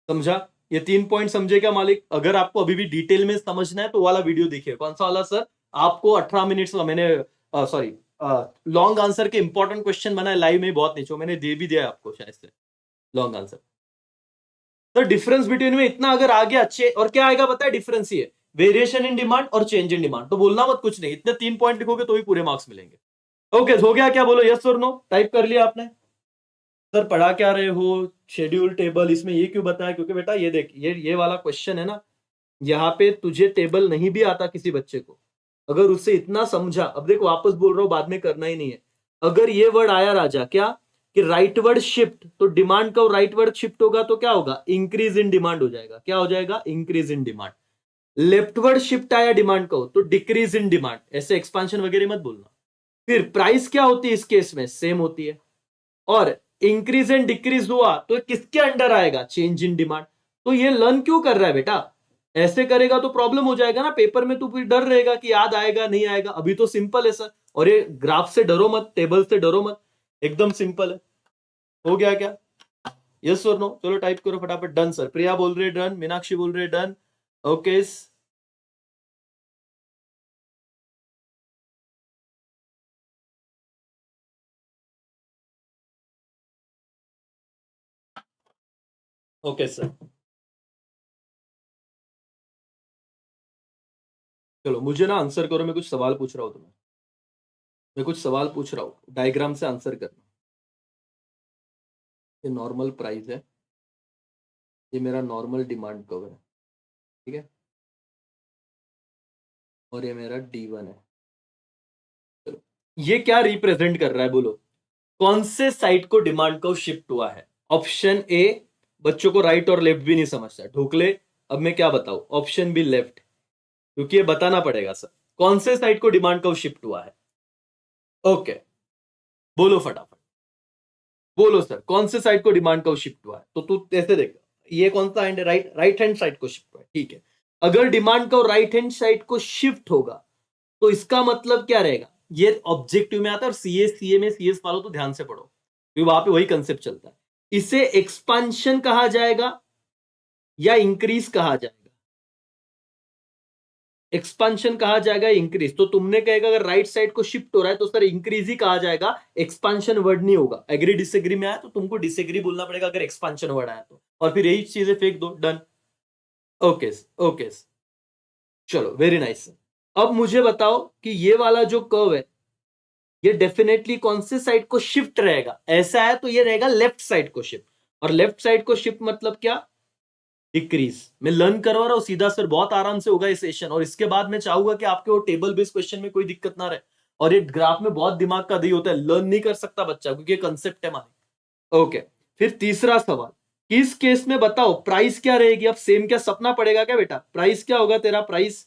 समझा, ये 3 पॉइंट समझे क्या मालिक। अगर आपको अभी भी डिटेल में समझना है तो वाला वीडियो देखिए, कौन सा वाला सर, आपको 18 मिनट्स का मैंने सॉरी लॉन्ग आंसर के इंपॉर्टेंट क्वेश्चन बनाए लाइव में, बहुत नीचे मैंने दे भी दिया है आपको शायद से लॉन्ग आंसर। तो डिफरेंस बिटवीन में इतना अगर आ गया अच्छे, और क्या आएगा पता है डिफरेंस, ये वेरिएशन इन डिमांड और चेंज इन डिमांड। तो बोलना मत कुछ नहीं, इतने 3 पॉइंट लिखोगे तो ही पूरे मार्क्स मिलेंगे। ओके, हो गया क्या, बोलो यस और नो, टाइप कर लिया आपने। सर पढ़ा क्या रहे हो, शेड्यूल टेबल, इसमें ये क्यों बताया, क्योंकि बेटा ये देख, ये वाला क्वेश्चन है ना, यहाँ पे तुझे टेबल नहीं भी आता किसी बच्चे को, अगर उससे इतना समझा, अब देखो वापस बोल रहा हूं, बाद में करना ही नहीं है। अगर ये वर्ड आया राजा क्या, कि राइट वर्ड शिफ्ट, तो डिमांड का राइट वर्ड शिफ्ट होगा तो क्या होगा, इंक्रीज इन डिमांड हो जाएगा। क्या हो जाएगा, increase in demand. Leftward shift आया डिमांड का तो डिक्रीज इन डिमांड, ऐसे एक्सपांशन वगैरह मत बोलना। फिर प्राइस क्या होती है इस केस में, सेम होती है। और इंक्रीज एंड डिक्रीज हुआ तो किसके अंडर आएगा, चेंज इन डिमांड। तो ये लर्न क्यों कर रहा है बेटा, ऐसे करेगा तो प्रॉब्लम हो जाएगा ना पेपर में, तो फिर डर रहेगा कि याद आएगा नहीं आएगा। अभी तो सिंपल है सर, और ये ग्राफ से डरो मत, टेबल से डरो मत, एकदम सिंपल है। हो गया क्या, यस और नो, चलो टाइप करो फटाफट, डन सर, प्रिया बोल रही है डन, मीनाक्षी बोल रही है डन। Okay, okay sir. चलो मुझे ना आंसर करो, मैं कुछ सवाल पूछ रहा हूँ तुम्हें, मैं कुछ सवाल पूछ रहा हूँ, डायग्राम से आंसर करना। ये नॉर्मल प्राइस है, ये मेरा नॉर्मल डिमांड कर्व है, ठीक है, और ये मेरा D1 है। चलो, ये क्या रिप्रेजेंट कर रहा है बोलो, कौन से साइड को डिमांड कर्व शिफ्ट हुआ है। ऑप्शन ए, बच्चों को राइट और लेफ्ट भी नहीं समझता ढोकले, अब मैं क्या बताऊं, ऑप्शन बी लेफ्ट, क्योंकि ये बताना पड़ेगा सर कौन से साइड को डिमांड कर्व शिफ्ट हुआ है। ओके, बोलो फटाफट, बोलो सर कौन से साइड को डिमांड कर्व शिफ्ट हुआ है। तो तू ऐसे देख, ये कौन सा हैंड है, राइट, राइट हैंड साइड को शिफ्ट हुआ है, ठीक है। अगर demand curve right hand side को शिफ्ट होगा तो इसका मतलब क्या रहेगा, ये ऑब्जेक्टिव में आता है, और सीए में सीएस वालों तो ध्यान से पढ़ो क्योंकि वहां पे वही कंसेप्ट चलता है। इसे एक्सपांशन कहा जाएगा या इंक्रीज कहा जाएगा, एक्सपांशन कहा जाएगा इंक्रीज। तो तुमने कहेगा अगर राइट साइड को शिफ्ट हो रहा है तो सर इंक्रीज ही कहा जाएगा, एक्सपांशन वर्ड नहीं होगा। एग्री डिसएग्री में आया तो तुमको डिसएग्री बोलना पड़ेगा अगर एक्सपांशन वर्ड आया तो, और फिर यही चीजें फेंक दो, डन। ओके ओके, चलो वेरी नाइस। अब मुझे बताओ कि ये वाला जो कर्व है ये डेफिनेटली कौन से साइड को शिफ्ट रहेगा, ऐसा है तो ये रहेगा लेफ्ट साइड को शिफ्ट। और लेफ्ट साइड को शिफ्ट मतलब क्या, डिक्रीज। मैं लर्न करवा रहा हूँ सीधा सर, बहुत आराम से होगा ये सेशन, और इसके बाद मैं चाहूंगा कि आपके वो टेबल बेस्ड क्वेश्चन में कोई दिक्कत ना रहे। और ये ग्राफ में बहुत दिमाग का दही होता है, लर्न नहीं कर सकता बच्चा, क्योंकि कंसेप्ट है हमारे। ओके, फिर तीसरा सवाल, इस केस में बताओ प्राइस क्या रहेगी। अब सेम क्या सपना पड़ेगा क्या बेटा, प्राइस क्या होगा तेरा प्राइस।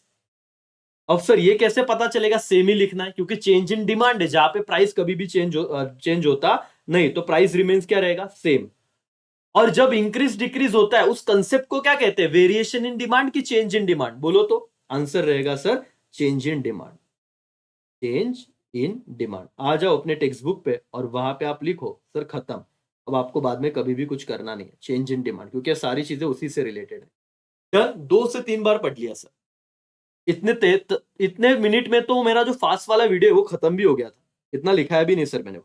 अब सर ये कैसे पता चलेगा, सेम ही लिखना है, क्योंकि चेंज इन डिमांड है, जहां पे प्राइस कभी भी चेंज होता नहीं, तो प्राइस रिमेन्स क्या रहेगा, सेम। और जब इंक्रीज डिक्रीज होता है उस कंसेप्ट को क्या कहते हैं, वेरिएशन इन डिमांड की चेंज इन डिमांड, बोलो तो। आंसर रहेगा sir change in demand. Change in demand. आ जाओ अपने टेक्स्ट बुक पे और वहां पे आप लिखो सर खत्म। अब आपको बाद में कभी भी कुछ करना नहीं है, चेंज इन डिमांड, क्योंकि सारी चीजें उसी से रिलेटेड है। डन, 2 से 3 बार पढ़ लिया सर। इतने मिनट में तो मेरा जो फास्ट वाला वीडियो है वो खत्म भी हो गया था, इतना लिखाया भी नहीं सर मैंने।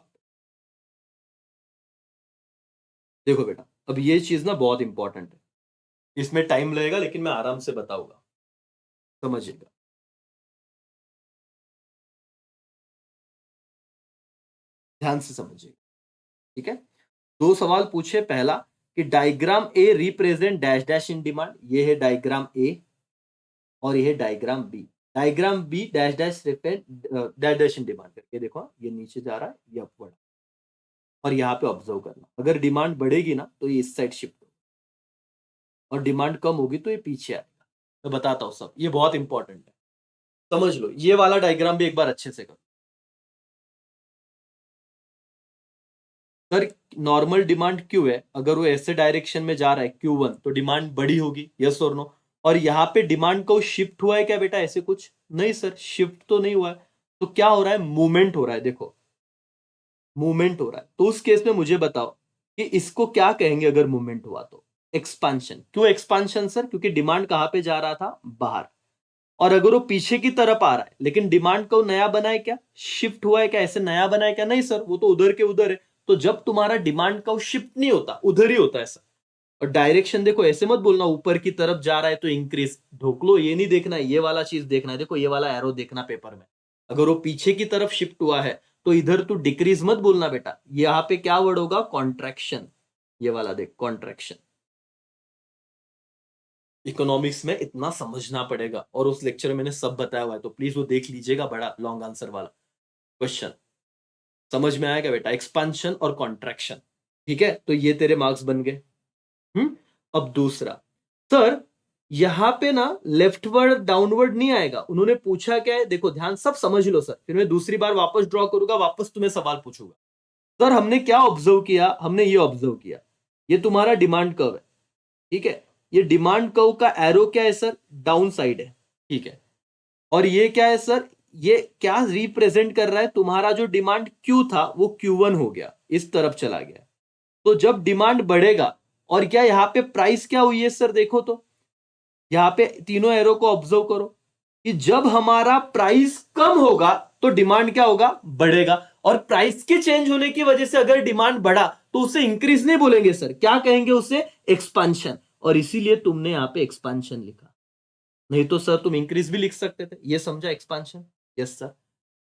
देखो बेटा, अब ये चीज ना बहुत इंपॉर्टेंट है, इसमें टाइम लगेगा लेकिन मैं आराम से बताऊंगा, समझिएगा। ध्यान से समझिएगा, ठीक है। 2 सवाल पूछे, पहला कि diagram A represent dash dash in demand, ये है डायग्राम ए, और ये है diagram B. Diagram B dash dash dash dash in demand करके देखो, ये नीचे जा रहा है, ये अपवर्ड। और यहाँ पे ऑब्जर्व करना, अगर डिमांड बढ़ेगी ना तो ये इस साइड शिफ्ट होगा, और डिमांड कम होगी तो ये पीछे आएगा। मैं बताता हूँ सब, ये बहुत इंपॉर्टेंट है, समझ लो। ये वाला डायग्राम भी एक बार अच्छे से करो सर। नॉर्मल डिमांड क्यू है, अगर वो ऐसे डायरेक्शन में जा रहा है Q1, तो डिमांड बड़ी होगी, यस और नो। और यहाँ पे डिमांड को शिफ्ट हुआ है क्या बेटा, ऐसे कुछ नहीं सर, शिफ्ट तो नहीं हुआ है। तो क्या हो रहा है, मूवमेंट हो रहा है, देखो मूवमेंट हो रहा है। तो उस केस में मुझे बताओ कि इसको क्या कहेंगे अगर मूवमेंट हुआ तो, एक्सपांशन। क्यों एक्सपांशन सर, क्योंकि डिमांड कहां पे जा रहा था, बाहर। और अगर वो पीछे की तरफ आ रहा है लेकिन डिमांड को नया बना है क्या, शिफ्ट हुआ है क्या, ऐसे नया बना है क्या, नहीं सर, वो तो उधर के उधर है। तो जब तुम्हारा डिमांड का शिफ्ट नहीं होता, उधर ही होता है सर। और डायरेक्शन देखो, ऐसे मत बोलना ऊपर की तरफ जा रहा है तो इंक्रीज, ढोक लो, ये नहीं देखना है, ये वाला चीज देखना है। देखो ये वाला एरो देखना पेपर में, अगर वो पीछे की तरफ शिफ्ट हुआ है तो इधर तू डिक्रीज मत बोलना बेटा, यहाँ पे क्या वर्ड होगा, कॉन्ट्रैक्शन। ये वाला देख, कॉन्ट्रैक्शन। इकोनॉमिक्स में इतना समझना पड़ेगा, और उस लेक्चर में मैंने सब बताया हुआ है, तो प्लीज वो देख लीजिएगा, बड़ा लॉन्ग आंसर वाला क्वेश्चन। समझ में आएगा बेटा, एक्सपांशन और कॉन्ट्रैक्शन, ठीक है। तो ये तेरे मार्क्स बन गए। अब दूसरा, सर यहां पे ना लेफ्टवर्ड डाउनवर्ड नहीं आएगा, उन्होंने पूछा क्या है, देखो ध्यान, सब समझ लो सर, फिर मैं दूसरी बार वापस ड्रॉ करूंगा, वापस तुम्हें सवाल पूछूंगा। सर हमने क्या ऑब्जर्व किया, हमने ये ऑब्जर्व किया, ये तुम्हारा डिमांड कर्व है, ठीक है। ये डिमांड कर्व का एरो क्या है सर, डाउन साइड है, ठीक है। और ये क्या है सर, ये क्या रिप्रेजेंट कर रहा है, तुम्हारा जो डिमांड क्यू था वो Q1 हो गया, इस तरफ चला गया। तो जब डिमांड बढ़ेगा, और क्या यहाँ पे प्राइस क्या हुई है सर, देखो तो यहाँ पे तीनों एरो को ऑब्जर्व करो, कि जब हमारा प्राइस कम होगा तो डिमांड क्या होगा, बढ़ेगा। और प्राइस के चेंज होने की वजह से अगर डिमांड बढ़ा तो उसे इंक्रीज नहीं बोलेंगे सर, क्या कहेंगे उसे, एक्सपांशन। और इसीलिए तुमने यहाँ पे एक्सपांशन लिखा, नहीं तो सर तुम इंक्रीज भी लिख सकते थे, ये समझा एक्सपांशन। Yes sir.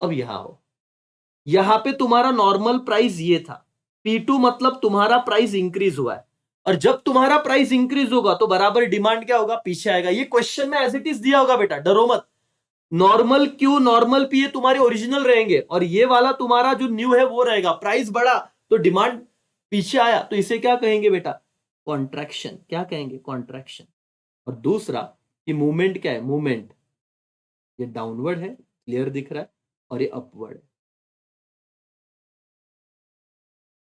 अब यहां हो, यहां पे तुम्हारा नॉर्मल प्राइस ये था, P2 मतलब तुम्हारा प्राइस इंक्रीज हुआ है। और जब तुम्हारा प्राइस इंक्रीज होगा तो बराबर डिमांड क्या होगा, पीछे आएगा। ये क्वेश्चन में एज इट इज दिया होगा बेटा, डरो मत। नॉर्मल क्यू नॉर्मल पी ये तुम्हारे ओरिजिनल रहेंगे, और ये वाला तुम्हारा जो न्यू है वो रहेगा। प्राइस बढ़ा तो डिमांड पीछे आया, तो इसे क्या कहेंगे बेटा, कॉन्ट्रैक्शन। क्या कहेंगे, कॉन्ट्रैक्शन। और दूसरा कि मूवमेंट क्या है, मूवमेंट ये डाउनवर्ड है, क्लियर दिख रहा है, और ये अपवर्ड है।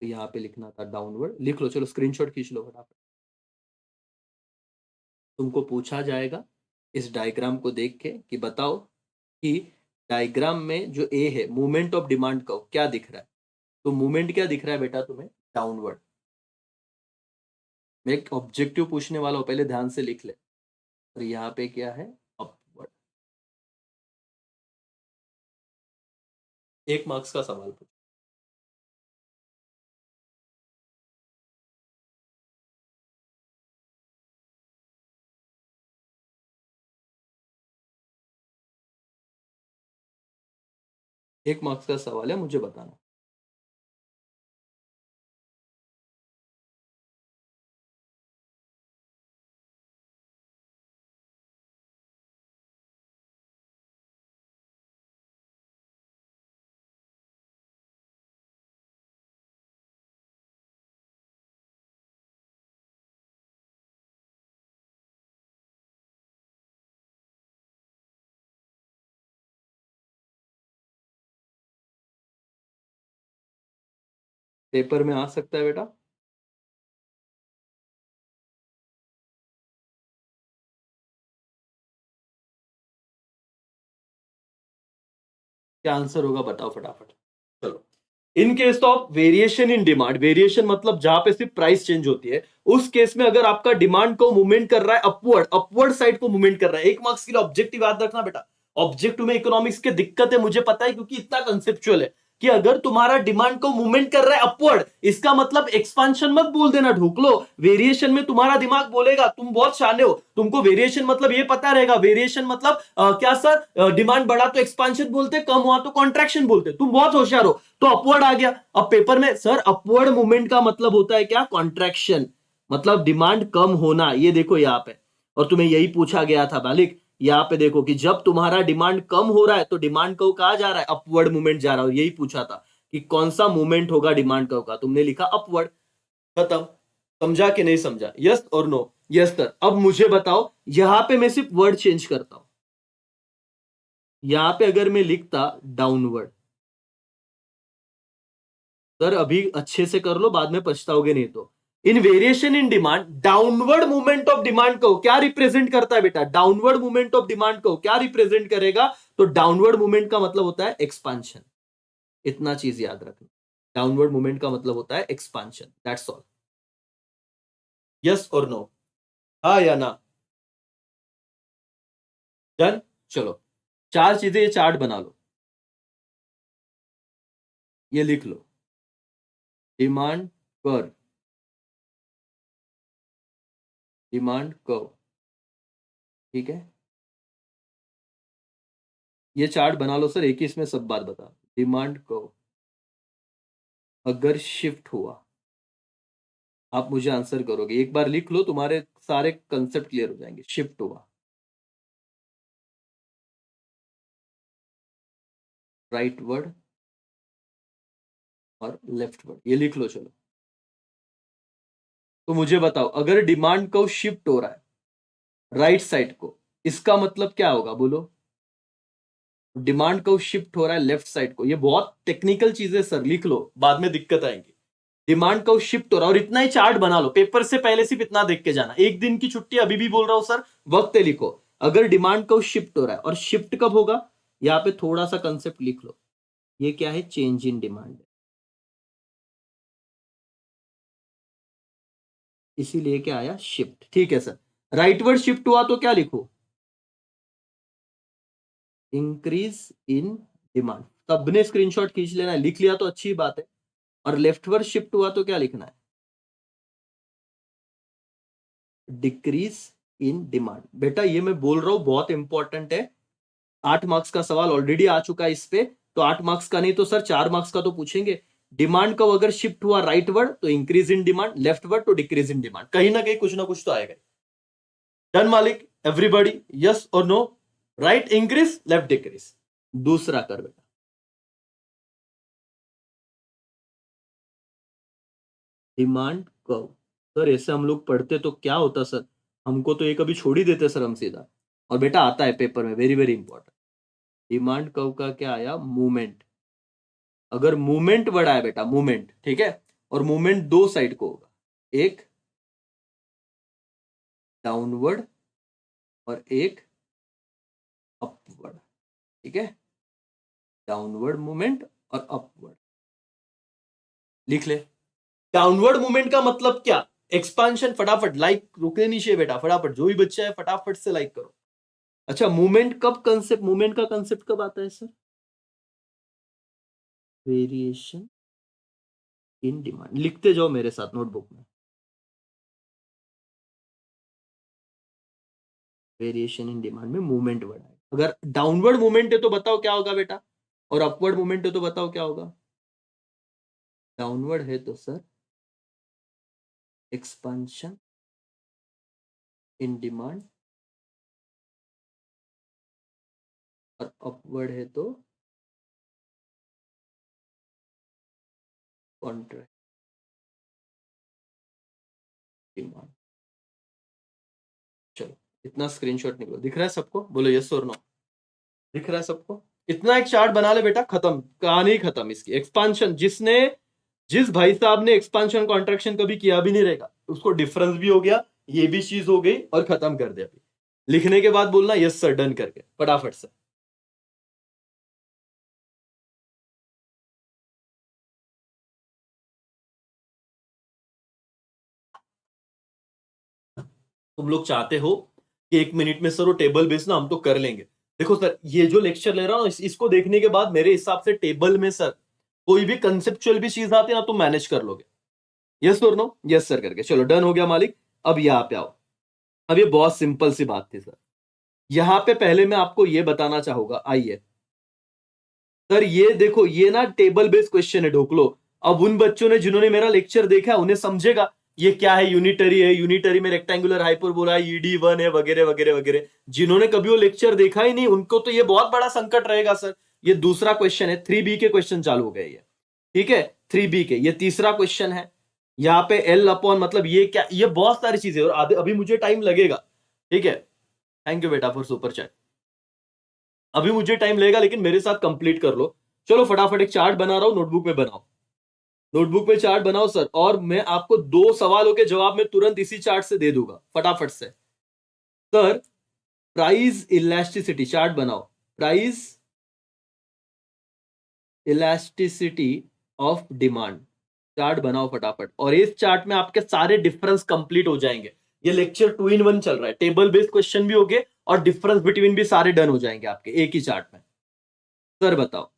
तो यहाँ पे लिखना था डाउनवर्ड, लिख लो, चलो स्क्रीनशॉट खींच लो फटाफट। तुमको पूछा जाएगा इस डायग्राम को देख के कि बताओ कि डायग्राम में जो ए है, मूवमेंट ऑफ डिमांड का क्या दिख रहा है। तो मूवमेंट क्या दिख रहा है बेटा तुम्हें, डाउनवर्ड। मैं एक ऑब्जेक्टिव पूछने वाला हूं, पहले ध्यान से लिख ले। और यहाँ पे क्या है, अपवर्ड। 1 मार्क्स का सवाल पूछ। एक मार्क्स का सवाल है, मुझे बताना। पेपर में आ सकता है बेटा। क्या आंसर होगा बताओ फटाफट। चलो, in case of variation in demand, variation मतलब जहां पे सिर्फ प्राइस चेंज होती है, उस केस में अगर आपका डिमांड को मूवमेंट कर रहा है अपवर्ड, अपवर्ड साइड को मूवमेंट कर रहा है, 1 मार्क्स के लिए ऑब्जेक्टिव याद रखना बेटा। ऑब्जेक्टिव में इकोनॉमिक्स के दिक्कत है मुझे पता है, क्योंकि इतना कंसेप्चुअल है कि अगर तुम्हारा डिमांड को मूवमेंट कर रहा है अपवर्ड, इसका मतलब एक्सपांशन मत बोल देना, ढूक लो। वेरिएशन में तुम्हारा दिमाग बोलेगा, तुम बहुत शाने हो, तुमको वेरिएशन मतलब ये पता रहेगा, वेरिएशन मतलब क्या सर, डिमांड बढ़ा तो एक्सपांशन बोलते, कम हुआ तो कॉन्ट्रैक्शन बोलते, तुम बहुत होशियार हो। तो अपवर्ड आ गया। अब पेपर में सर अपवर्ड मूवमेंट का मतलब होता है क्या, कॉन्ट्रैक्शन, मतलब डिमांड कम होना, ये देखो यहाँ पे। और तुम्हें यही पूछा गया था बालिक, यहाँ पे देखो कि जब तुम्हारा डिमांड कम हो रहा है तो डिमांड को कहा जा रहा है, अपवर्ड मूवमेंट जा रहा है। और यही पूछा था कि कौन सा मूवमेंट होगा डिमांड कर्व का, तुमने लिखा अपवर्ड। खत्म। समझा कि नहीं समझा, यस और नो। Yes sir. अब मुझे बताओ, यहां पे मैं सिर्फ वर्ड चेंज करता हूं, यहां पे अगर मैं लिखता डाउनवर्ड, सर अभी अच्छे से कर लो, बाद में पछताओगे नहीं तो। इन variation in demand, downward movement of demand को क्या रिप्रेजेंट करता है बेटा, डाउनवर्ड मूवमेंट ऑफ डिमांड को क्या रिप्रेजेंट करेगा, तो डाउनवर्ड मूवमेंट का मतलब होता है एक्सपांशन। इतना चीज याद रखना, डाउनवर्ड मूवमेंट का मतलब होता है एक्सपांशन, दैट्स ऑल। यस और नो, हाँ या ना। डन। चलो, 4 चीजें, ये चार्ट बना लो, ये लिख लो, डिमांड कर्व, डिमांड कर्व, ठीक है। ये चार्ट बना लो सर, एक ही इसमें सब बात बता। डिमांड कर्व अगर शिफ्ट हुआ, आप मुझे आंसर करोगे, एक बार लिख लो, तुम्हारे सारे कंसेप्ट क्लियर हो जाएंगे। शिफ्ट हुआ, राइट वर्ड और लेफ्ट वर्ड, ये लिख लो चलो। तो मुझे बताओ, अगर डिमांड कर्व शिफ्ट हो रहा है राइट साइड को, इसका मतलब क्या होगा बोलो। डिमांड कर्व शिफ्ट हो रहा है लेफ्ट साइड को, ये बहुत टेक्निकल चीजें सर, लिख लो, बाद में दिक्कत आएंगी। डिमांड कर्व शिफ्ट हो रहा है, और इतना ही चार्ट बना लो, पेपर से पहले सिर्फ इतना देख के जाना, एक दिन की छुट्टी, अभी भी बोल रहा हूं सर, वक्त है लिखो। अगर डिमांड कर्व शिफ्ट हो रहा है, और शिफ्ट कब होगा, यहां पे थोड़ा सा कंसेप्ट लिख लो, ये क्या है, चेंज इन डिमांड, इसीलिए क्या आया, शिफ्ट, ठीक है सर। राइटवर्ड शिफ्ट हुआ तो क्या लिखो, इंक्रीज इन डिमांड, सबने स्क्रीनशॉट खींच लेना है, लिख लिया तो अच्छी बात है। और लेफ्टवर्ड शिफ्ट हुआ तो क्या लिखना है, डिक्रीज इन डिमांड। बेटा ये मैं बोल रहा हूं बहुत इंपॉर्टेंट है, 8 मार्क्स का सवाल ऑलरेडी आ चुका है इस पे, तो 8 मार्क्स का नहीं तो सर 4 मार्क्स का तो पूछेंगे। डिमांड का अगर शिफ्ट हुआ राइट वर्ड तो increase in demand, left word तो डिक्रीज इन डिमांड, कहीं ना कहीं कुछ ना कुछ तो आएगा। डन मालिक, एवरीबॉडी, यस और no, right increase left decrease. दूसरा कर बेटा, डिमांड कर्व, सर ऐसे हम लोग पढ़ते तो क्या होता सर, हमको तो ये कभी छोड़ ही देते सर हम सीधा। और बेटा आता है पेपर में, very very important. Demand curve का क्या आया, मूवमेंट, अगर मूवमेंट बढ़ा है बेटा, मूवमेंट, ठीक है, और मूवमेंट दो साइड को होगा, एक डाउनवर्ड और एक अपवर्ड, ठीक है, डाउनवर्ड मूवमेंट और अपवर्ड, लिख ले। डाउनवर्ड मूवमेंट का मतलब क्या, एक्सपांशन, फटाफट लाइक रुकने नहीं चाहिए बेटा, फटाफट जो भी बच्चा है फटाफट से लाइक करो। अच्छा, मूवमेंट कब, कंसेप्ट, मूवमेंट का कंसेप्ट कब आता है सर, वेरिएशन इन डिमांड, लिखते जाओ मेरे साथ नोटबुक में, वेरिएशन इन डिमांड में मूवमेंट बढ़ा है। अगर डाउनवर्ड मूवमेंट है तो बताओ क्या होगा बेटा, और अपवर्ड मूवमेंट है तो बताओ क्या होगा। डाउनवर्ड है तो सर एक्सपांशन इन डिमांड, और अपवर्ड है तो कॉन्ट्रैक्ट डिमांड। चलो, इतना स्क्रीनशॉट निकलो, दिख रहा है सबको, बोलो यस और नो, दिख रहा है सबको। इतना एक चार्ट बना ले बेटा, खत्म, कहानी खत्म इसकी। एक्सपांशन, जिसने जिस भाई साहब ने एक्सपांशन कॉन्ट्रैक्शन कभी किया भी नहीं रहेगा उसको डिफरेंस भी हो गया, ये भी चीज हो गई और खत्म कर दिया। लिखने के बाद बोलना यस सर डन करके फटाफट से। तुम लोग चाहते हो कि 1 मिनट में सर वो टेबल बेस ना हम तो कर लेंगे। देखो सर ये जो लेक्चर ले रहा हूं इसको देखने के बाद मेरे हिसाब से टेबल में सर कोई भी कंसेप्चुअल भी चीज आती है ना तुम मैनेज कर लोगे। यस और नो, यस सर करके चलो डन हो गया मालिक। अब यहाँ पे आओ। अब ये बहुत सिंपल सी बात थी सर। यहां पे पहले मैं आपको ये बताना चाहूंगा, आइए सर ये देखो ये ना टेबल बेस्ड क्वेश्चन है ढोकलो। अब उन बच्चों ने जिन्होंने मेरा लेक्चर देखा उन्हें समझेगा ये क्या है, यूनिटरी है, यूनिटरी में रेक्टेंगुलर हाइपरबोला है, ED1 है वगैरह वगैरह वगैरह। जिन्होंने कभी वो लेक्चर देखा ही नहीं उनको तो ये बहुत बड़ा संकट रहेगा सर। ये दूसरा क्वेश्चन है, 3B के क्वेश्चन चालू हो गए ये, ठीक है 3B के। ये तीसरा क्वेश्चन है। यहाँ पे L अपॉन मतलब ये क्या, ये बहुत सारी चीजें और अभी मुझे टाइम लगेगा, ठीक है। थैंक यू बेटा फॉर सुपर चैट। अभी मुझे टाइम लगेगा लेकिन मेरे साथ कंप्लीट कर लो। चलो फटाफट एक चार्ट बना रहा हूं, नोटबुक में बनाओ, नोटबुक पे चार्ट बनाओ सर। और मैं आपको 2 सवालों के जवाब में तुरंत इसी चार्ट से दे दूंगा फटाफट से। सर प्राइस इलास्टिसिटी चार्ट बनाओ, price elasticity of demand chart बनाओ फटाफट। और इस चार्ट में आपके सारे डिफरेंस कंप्लीट हो जाएंगे। ये लेक्चर 2 in 1 चल रहा है, टेबल बेस्ड क्वेश्चन भी हो गए और डिफरेंस बिटवीन भी सारे डन हो जाएंगे आपके एक ही चार्ट में। सर बताओ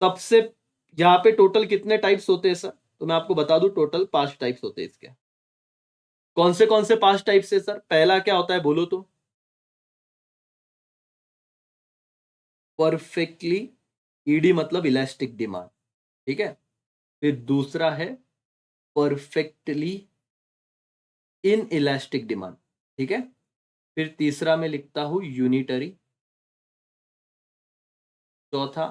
सबसे, यहाँ पे टोटल कितने टाइप्स होते हैं सर? तो मैं आपको बता दूं टोटल 5 टाइप्स होते हैं इसके। कौन से 5 टाइप्स है सर? पहला क्या होता है बोलो तो? परफेक्टली, ईडी मतलब इलास्टिक डिमांड, ठीक है। फिर दूसरा है परफेक्टली इन इलास्टिक डिमांड, ठीक है। फिर तीसरा मैं लिखता हूं यूनिटरी। चौथा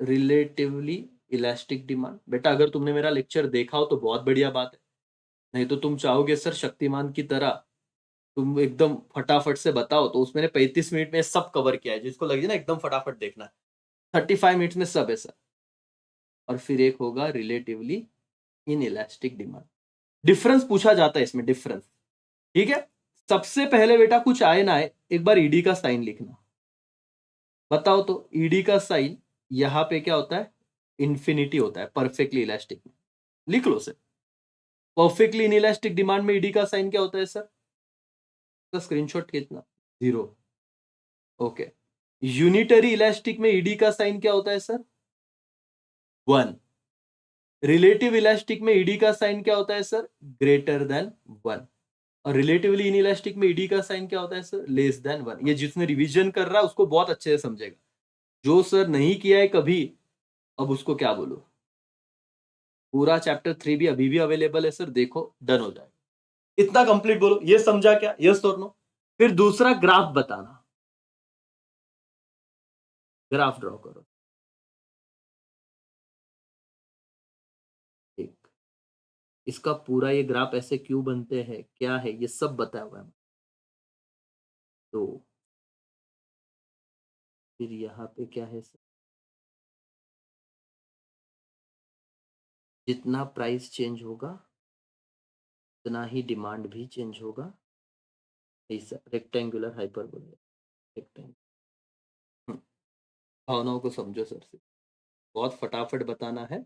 रिलेटिवली इलास्टिक डिमांड। बेटा अगर तुमने मेरा लेक्चर देखा हो तो बहुत बढ़िया बात है, नहीं तो तुम चाहोगे सर शक्तिमान की तरह तुम एकदम फटाफट से बताओ, तो उसमें 35 मिनट में सब कवर किया है। जिसको लगे ना एकदम फटाफट देखना है, 35 मिनट्स में सब है सर। और फिर एक होगा relatively inelastic demand. Difference पूछा जाता है इसमें, डिफरेंस, ठीक है। सबसे पहले बेटा कुछ आए ना आए एक बार ईडी का साइन लिखना। बताओ तो ईडी का साइन यहां पे क्या होता है? इंफिनिटी होता है परफेक्टली इलास्टिक में। लिख लो sir, perfectly inelastic demand में ईडी का साइन क्या होता है सर? तो स्क्रीनशॉट खींचना, 0। ओके, यूनिटरी इलास्टिक में ईडी का साइन क्या होता है सर? 1। रिलेटिव इलास्टिक में ईडी का साइन क्या होता है सर? Greater than 1। और रिलेटिवली इन इलास्टिक में ईडी का साइन क्या होता है सर? Less than 1। ये जिसने रिवीजन कर रहा है उसको बहुत अच्छे से समझेगा, जो सर नहीं किया है कभी अब उसको क्या बोलो। पूरा चैप्टर 3 भी अभी भी अवेलेबल है सर, देखो डन हो जाएगा। इतना कंप्लीट बोलो, ये समझा क्या? यस और नो। फिर दूसरा ग्राफ बताना, ग्राफ ड्रॉ करो। एक, इसका पूरा ये ग्राफ ऐसे क्यों बनते हैं, क्या है, ये सब बताया हुआ है। तो फिर यहाँ पे क्या है सर? जितना प्राइस चेंज होगा उतना ही डिमांड भी चेंज होगा। ऐसा रेक्टेंगुलर हाइपरबोला, रेक्टेंगुलर। भावनाओं को समझो सर से, बहुत फटाफट बताना है।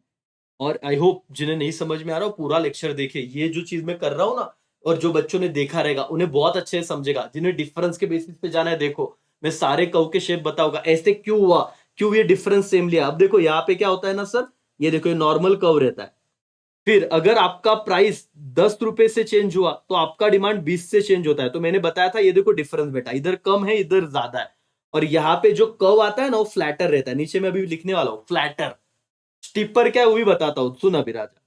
और आई होप जिन्हें नहीं समझ में आ रहा हो पूरा लेक्चर देखे। ये जो चीज मैं कर रहा हूं ना, और जो बच्चों ने देखा रहेगा उन्हें बहुत अच्छे से समझेगा। जिन्हें डिफरेंस के बेसिस पे जाना है, देखो मैं सारे कर्व के शेप बताऊंगा, ऐसे क्यों हुआ, क्यों ये डिफरेंस सेम लिया। अब देखो यहाँ पे क्या होता है ना सर, ये देखो ये नॉर्मल कर्व रहता है। फिर अगर आपका प्राइस 10 रुपए से चेंज हुआ तो आपका डिमांड 20 से चेंज होता है। तो मैंने बताया था ये देखो डिफरेंस बेटा, इधर कम है इधर ज्यादा है। और यहाँ पे जो कर्व आता है ना वो फ्लैटर रहता है। नीचे मैं अभी लिखने वाला हूं फ्लैटर। स्टिपर क्या है वो भी बताता हूं, सुन अभी राजा।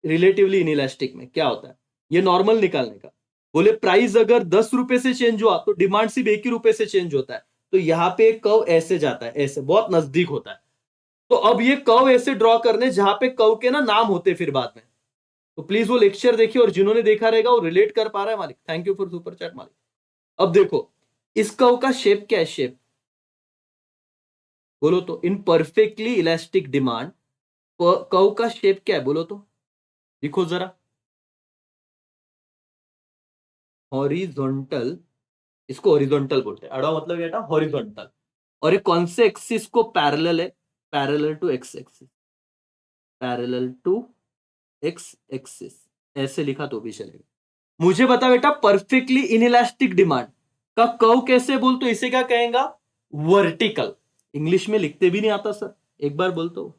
रिलेटिवली इनइलास्टिक में क्या होता है, ये नॉर्मल निकालने का। बोले प्राइस अगर 10 रुपए से चेंज हुआ तो डिमांड सिर्फ 1 ही रुपए से चेंज होता है। तो यहाँ पे एक कर्व ऐसे जाता है, ऐसे बहुत नजदीक होता है। तो अब ये कर्व ऐसे ड्रॉ करने जहां पे कर्व के ना नाम होते फिर बाद में। तो प्लीज वो लेक्चर देखिए, और जिन्होंने देखा रहेगा वो रिलेट कर पा रहा है मालिक। Thank you for super chat मालिक। अब देखो इस कर्व का शेप क्या है, शेप बोलो तो। In perfectly elastic demand curve का शेप क्या है बोलो तो, लिखो जरा। हॉरिजॉन्टल, इसको हॉरिजॉन्टल बोलते हैं, अड़ा मतलब बेटा हॉरिजॉन्टल। और ये कौन से एक्सिस को पैरेलल है? Parallel to X axis, parallel to X axis, ऐसे लिखा तो भी चलेगा। मुझे बता बेटा, परफेक्टली इनइलास्टिक डिमांड का कर्व कैसे बोल, तो इसे क्या कहेगा? वर्टिकल। इंग्लिश में लिखते भी नहीं आता सर, एक बार बोल तो।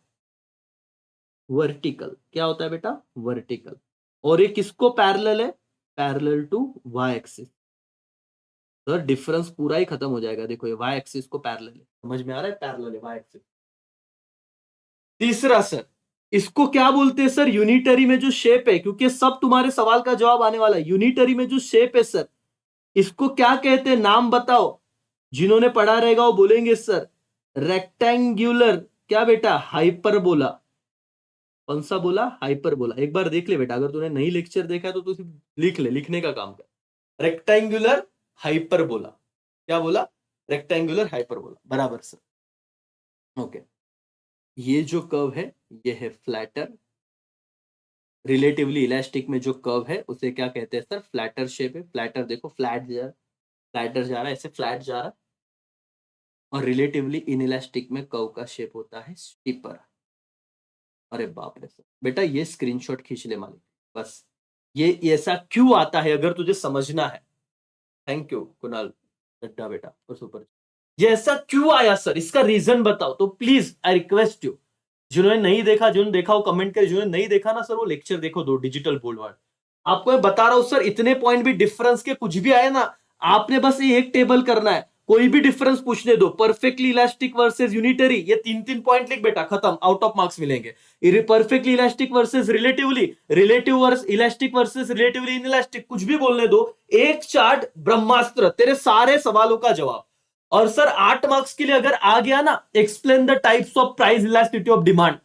वर्टिकल क्या होता है बेटा? वर्टिकल। और ये किसको पैरेलल है? Parallel to Y axis. Sir difference पूरा ही खत्म हो जाएगा, देखो ये वाई एक्सिस को पैरेलल है, समझ में आ रहा है? पैरेलल है वाई एक्सिस। तीसरा सर, इसको क्या बोलते हैं सर? यूनिटरी में जो शेप है, क्योंकि सब तुम्हारे सवाल का जवाब आने वाला है। यूनिटरी में जो शेप है सर, इसको क्या कहते हैं? नाम बताओ, जिन्होंने पढ़ा रहेगा वो बोलेंगे सर। रेक्टेंगुलर क्या बेटा? हाइपरबोला। कौन सा बोला? हाइपरबोला। एक बार देख ले बेटा, अगर तूने नहीं लेक्चर देखा है तो तू सिर्फ लिख ले, लिखने का काम कर। Rectangular hyperbola. क्या बोला? रेक्टेंगुलर हाइपरबोला, बराबर सर। ओके, ये जो कर्व है ये है फ्लैटर। रिलेटिवली इलास्टिक में जो कर्व है उसे क्या कहते हैं सर? फ्लैटर शेप है। फ्लैटर देखो, फ्लैटर जा रहा है, ऐसे फ्लैट जा रहा है। और रिलेटिवली इनइलास्टिक में कर्व का शेप होता है स्टीपर। अरे बाप रे सर, बेटा ये स्क्रीनशॉट खींच ले मालिक, बस। ये ऐसा क्यों आता है अगर तुझे समझना है। थैंक यू कुणाल चड्ढा बेटा और सुपर। ये ऐसा क्यों आया सर, इसका रीजन बताओ तो प्लीज, आई रिक्वेस्ट यू। जिन्होंने नहीं देखा, जिन्होंने देखा वो कमेंट करे, जिन्होंने नहीं देखा ना सर वो लेक्चर देखो, दो डिजिटल बोल्ड वर्ड। आपको मैं बता रहा हूं सर, इतने पॉइंट भी डिफरेंस के कुछ भी आए ना, आपने बस ये एक टेबल करना है, कोई भी डिफरेंस पूछने दो, परफेक्टली इलास्टिक वर्सेस यूनिटरी, ये 3-3 पॉइंट लिख बेटा, खत्म, आउट ऑफ मार्क्स मिलेंगे। Perfectly elastic versus relatively, relative versus elastic versus relatively inelastic, कुछ भी बोलने दो, एक चार्ट ब्रह्मास्त्र, तेरे सारे सवालों का जवाब। और सर 8 मार्क्स के लिए अगर आ गया ना, explain the types of price elasticity of demand,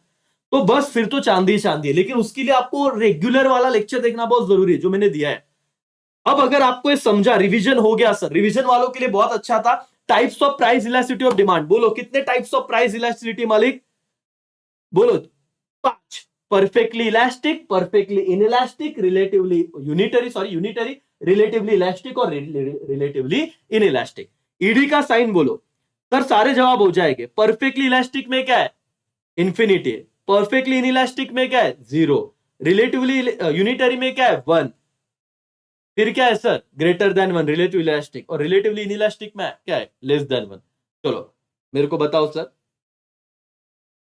तो बस फिर तो चांदी चांदी है। लेकिन उसके लिए आपको रेगुलर वाला लेक्चर देखना बहुत जरूरी है जो मैंने दिया है। अब अगर आपको ये समझा, रिवीजन हो गया सर, रिवीजन वालों के लिए बहुत अच्छा था। Types of price elasticity of demand, बोलो कितने टाइप्स ऑफ प्राइस इलास्टिसिटी मालिक? बोलो 5। Perfectly elastic, perfectly inelastic, relatively unitary, sorry unitary, relatively elastic और रिलेटिवली इनइलास्टिक। ईडी का साइन बोलो सर, सारे जवाब हो जाएंगे। परफेक्टली इलास्टिक में क्या है? इंफिनिटी। परफेक्टली इनइलास्टिक में क्या है? 0। रिलेटिवली यूनिटरी में क्या है? 1। फिर क्या है sir? Greater than 1 relative elastic, और रिलेटिवली इनइलास्टिक में क्या है? Less than 1। चलो मेरे को बताओ sir,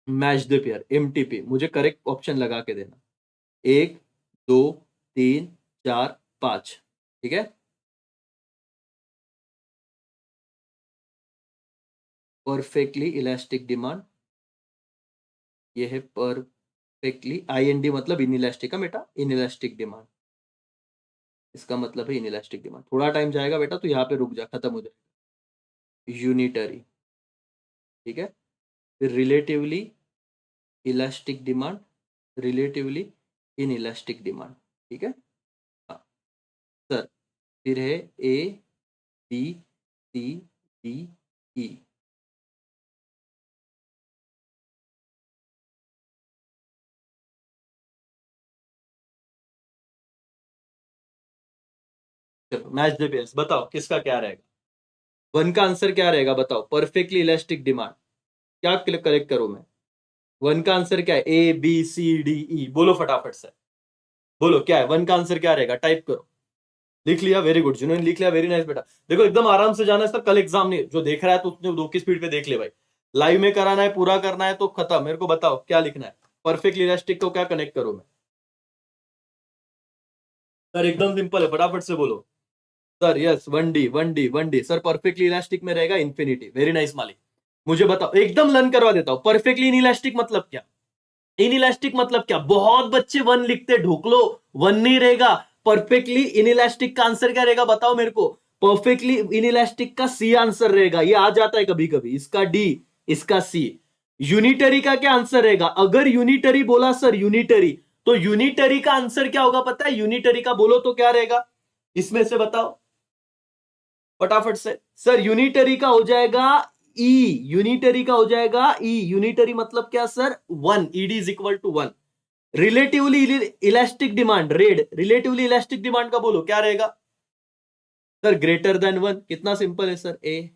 match the pair, MTP, मुझे करेक्ट ऑप्शन लगा के देना। 1 2 3 4 5, ठीक है। परफेक्टली इलास्टिक डिमांड, ये है परफेक्टली, आईएनडी मतलब इनइलास्टिक का बेटा, इनइलास्टिक डिमांड, इसका मतलब है इनइलास्टिक डिमांड। थोड़ा टाइम जाएगा बेटा, तो यहाँ पे रुक जा, खत्म हो जाएगा। यूनिटरी, ठीक है। फिर relatively elastic demand, relatively inelastic demand, ठीक है। हाँ सर, फिर है A B C D E. चलो मैच द पेयर्स, बताओ किसका क्या रहेगा? 1 का आंसर क्या रहेगा बताओ? परफेक्टली इलास्टिक डिमांड, क्या करेक्ट करूं मैं? 1 का आंसर क्या है? A B C D E, बोलो फटाफट से, बोलो क्या है 1 का आंसर? क्या रहेगा? टाइप करो। लिख लिया? वेरी गुड, जिन्होंने लिख लिया वेरी नाइस बेटा। देखो एकदम आराम से जाना है सर, कल एग्जाम नहीं, जो देख रहा है तो उसने 2 की स्पीड पे देख ले भाई। लाइव में कराना है, पूरा करना है तो खत्म। मेरे को बताओ क्या लिखना है? परफेक्टली इलास्टिक को क्या कनेक्ट करूं मैं? सर एकदम सिंपल है, फटाफट से बोलो sir. Yes, 1D sir, perfectly elastic में रहेगा इंफिनिटी। वेरी नाइस मालिक। मुझे बताओ, एकदम लर्न करवा देता हूं, परफेक्टली इनइलास्टिक मतलब क्या? इनइलास्टिक मतलब क्या? बहुत बच्चे 1 लिखते, ढोक लो, 1 नहीं रहेगा। परफेक्टली इनइलास्टिक का आंसर क्या रहेगा बताओ मेरे को? परफेक्टली इनइलास्टिक का सी आंसर रहेगा, ये आ जाता है कभी कभी, इसका डी, इसका सी। यूनिटरी का क्या आंसर रहेगा? अगर यूनिटरी बोला सर, यूनिटरी, तो यूनिटरी का आंसर क्या होगा पता है? यूनिटरी का बोलो तो क्या रहेगा इसमें से बताओ फटाफट से। सर यूनिटरी का हो जाएगा ई, यूनिटरी का हो जाएगा ई। यूनिटरी मतलब क्या sir? 1, ED is equal to 1। Relatively elastic demand, red, relatively elastic demand का बोलो क्या रहेगा सर? Greater than 1। कितना सिंपल है सर? ए।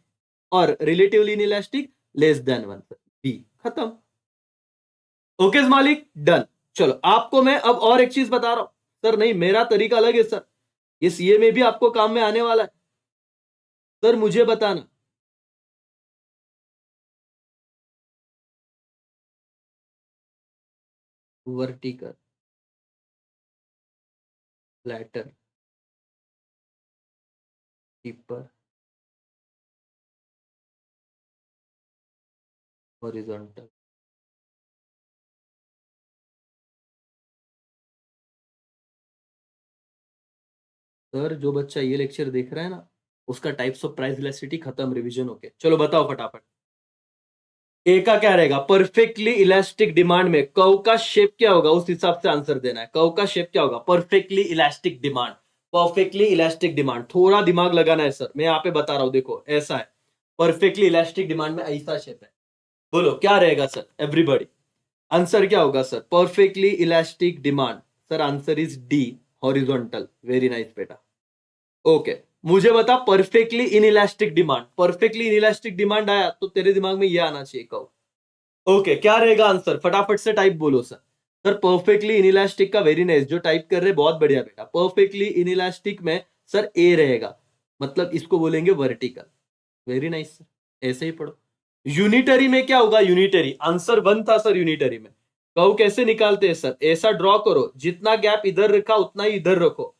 और relatively inelastic less than 1, B. खत्म। ओके मालिक, डन। चलो आपको मैं अब और एक चीज बता रहा हूं सर। नहीं, मेरा तरीका अलग है सर, ये सीए में भी आपको काम में आने वाला है सर। मुझे बताना, vertical, flatter, tipper, horizontal. Sir जो बच्चा ये लेक्चर देख रहा है ना, उसका टाइप्स ऑफ प्राइस इलास्टिसिटी खत्म, रिवीजन ओके। चलो बताओ फटाफट। ए का क्या रहेगा? परफेक्टली इलास्टिक डिमांड में कर्व का शेप क्या होगा, उस हिसाब से आंसर देना है। कर्व का शेप क्या होगा? Perfectly elastic demand, perfectly elastic demand. थोड़ा दिमाग लगाना है सर, मैं यहाँ पे बता रहा हूं, देखो ऐसा है। परफेक्टली इलास्टिक डिमांड में ऐसा शेप है। बोलो क्या रहेगा सर? एवरीबॉडी आंसर क्या होगा sir? Perfectly elastic demand. Sir answer is D, horizontal. Very nice बेटा। ओके, मुझे बता perfectly inelastic demand. Perfectly inelastic demand आया तो तेरे दिमाग में ये आना चाहिए कहो। ओके, क्या रहेगा आंसर? फटाफट से टाइप बोलो सर। सर परफेक्टली इनइलास्टिक का, वेरी नाइस, जो टाइप कर रहे बहुत बढ़िया बेटा। परफेक्टली इनइलास्टिक में सर ए रहेगा, मतलब इसको बोलेंगे वर्टिकल। वेरी नाइस सर, ऐसे ही पढ़ो। यूनिटरी में क्या होगा? यूनिटरी आंसर 1 था सर। यूनिटरी में कहो कैसे निकालते हैं सर? ऐसा ड्रॉ करो, जितना गैप इधर रखा उतना ही इधर रखो।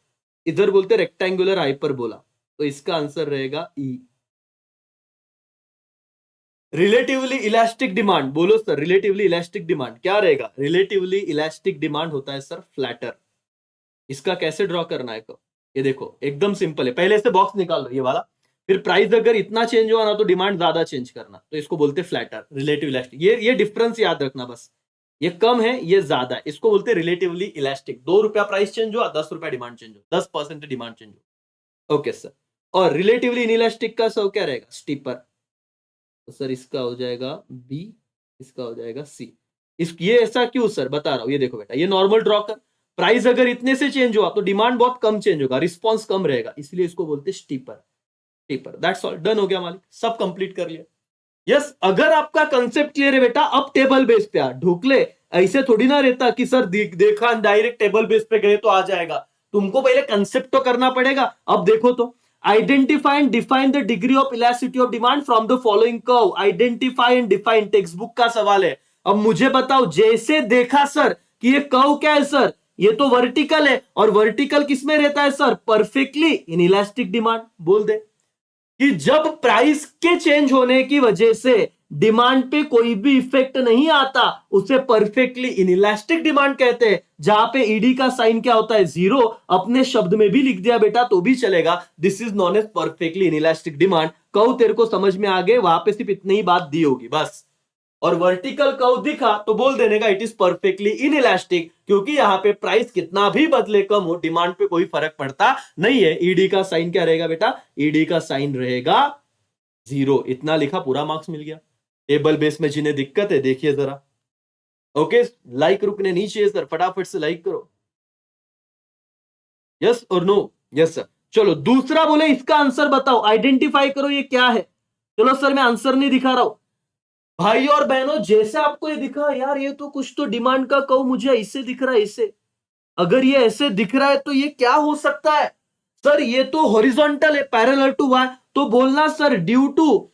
इधर बोलते रेक्टेंगुलर हाइपरबोला, तो इसका आंसर रहेगा ई। रिलेटिवली इलास्टिक डिमांड बोलो सर। रिलेटिवली इलास्टिक डिमांड क्या रहेगा? रिलेटिवली इलास्टिक डिमांड होता है सर फ्लैटर। इसका कैसे ड्रॉ करना है को? ये देखो एकदम सिंपल है। पहले से बॉक्स निकाल लो ये वाला, फिर प्राइस अगर इतना चेंज हुआ ना तो डिमांड ज्यादा चेंज करना, तो इसको बोलते फ्लैटर, रिलेटिव इलास्टिक। ये डिफरेंस याद रखना बस, ये कम है ये ज्यादा है, इसको बोलते रिलेटिवली इलास्टिक। 2 रुपया प्राइस चेंज हुआ, 10 रुपया डिमांड चेंज हुआ, 10% डिमांड चेंज हुआ। Okay sir. और रिलेटिवली इनइलास्टिक का सब क्या रहेगा? स्टीपर। तो सर इसका हो जाएगा बी, इसका हो जाएगा सी। ये ऐसा क्यों सर? बता रहा हूं, ये देखो बेटा, ये नॉर्मल ड्रॉ कर। प्राइस अगर इतने से चेंज हुआ तो डिमांड बहुत कम चेंज होगा, रिस्पॉन्स कम रहेगा, इसलिए इसको बोलते steeper. Steeper, that's all, done हो गया मालिक, सब कंप्लीट कर लिया। यस, अगर आपका कंसेप्ट क्लियर है बेटा, अब टेबल बेस पे आ। ढुकले ऐसे थोड़ी ना रहता कि सर देखा डायरेक्ट टेबल बेस पे गए तो आ जाएगा। तुमको पहले कंसेप्ट तो करना पड़ेगा। अब देखो तो, identify and define the degree of elasticity of demand from the following curve. Identify and define, text book का सवाल है। अब मुझे बताओ, जैसे देखा सर कि ये कर्व क्या है सर? ये तो वर्टिकल है, और वर्टिकल किसमें रहता है sir? Perfectly inelastic demand. बोल दे कि जब प्राइस के चेंज होने की वजह से डिमांड पे कोई भी इफेक्ट नहीं आता, उसे परफेक्टली इनइलास्टिक डिमांड कहते हैं। जहां पे ईडी का साइन क्या होता है? 0। अपने शब्द में भी लिख दिया बेटा तो भी चलेगा। This is non as perfectly inelastic demand. कहूं तेरे को समझ में आ गए? वहां पे सिर्फ इतनी ही बात दी होगी बस। और वर्टिकल कर्व दिखा तो बोल देने का इट इज परफेक्टली इनइलास्टिक, क्योंकि यहां पे प्राइस कितना भी बदले कम हो, डिमांड पे कोई फर्क पड़ता नहीं है। ईडी का साइन क्या रहेगा बेटा? ईडी का साइन रहेगा 0। इतना लिखा, पूरा मार्क्स मिल गया। टेबल बेस में जिन्हें दिक्कत है देखिए जरा। ओके, लाइक रुकने नहीं चाहिए सर, फटाफट से लाइक करो। यस और नो? Yes sir. चलो दूसरा बोले इसका आंसर बताओ, आइडेंटिफाई करो ये क्या है। चलो सर मैं आंसर नहीं दिखा रहा हूं भाई और बहनों, जैसे आपको ये दिखा यार, ये तो कुछ तो डिमांड का कर्व मुझे ऐसे दिख रहा है, ऐसे। अगर ये ऐसे दिख रहा है तो ये क्या हो सकता है सर? ये तो हॉरिजॉन्टल है, पैरेलल टू वाई। तो बोलना सर ड्यू टू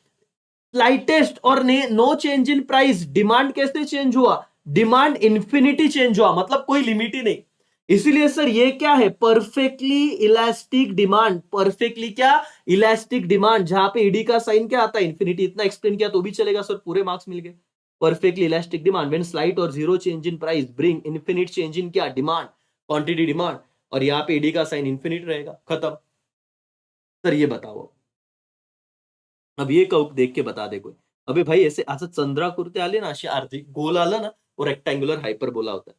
स्लाइटेस्ट और no change in price, demand कैसे चेंज हुआ? डिमांड इंफिनिटी चेंज हुआ, मतलब कोई लिमिट ही नहीं। इसीलिए सर ये क्या है? Perfectly elastic demand. परफेक्टली क्या? इलास्टिक डिमांड, जहां पे ईडी का साइन क्या आता है? इंफिनिटी। इतना एक्सप्लेन किया तो भी चलेगा सर, पूरे मार्क्स मिल गए। Perfectly elastic demand when slight और 0 change in price bring infinite change in क्या? Demand, quantity demand. और यहाँ पे ईडी का साइन इंफिनिट रहेगा, खत्म। सर ये बताओ, अब ये कहो देख के बता दे कोई। अबे भाई ऐसे असं चंद्राकृती आले ना, अशी अर्धी गोल आला ना, वो रेक्टेंगुलर हाइपरबोला होता है,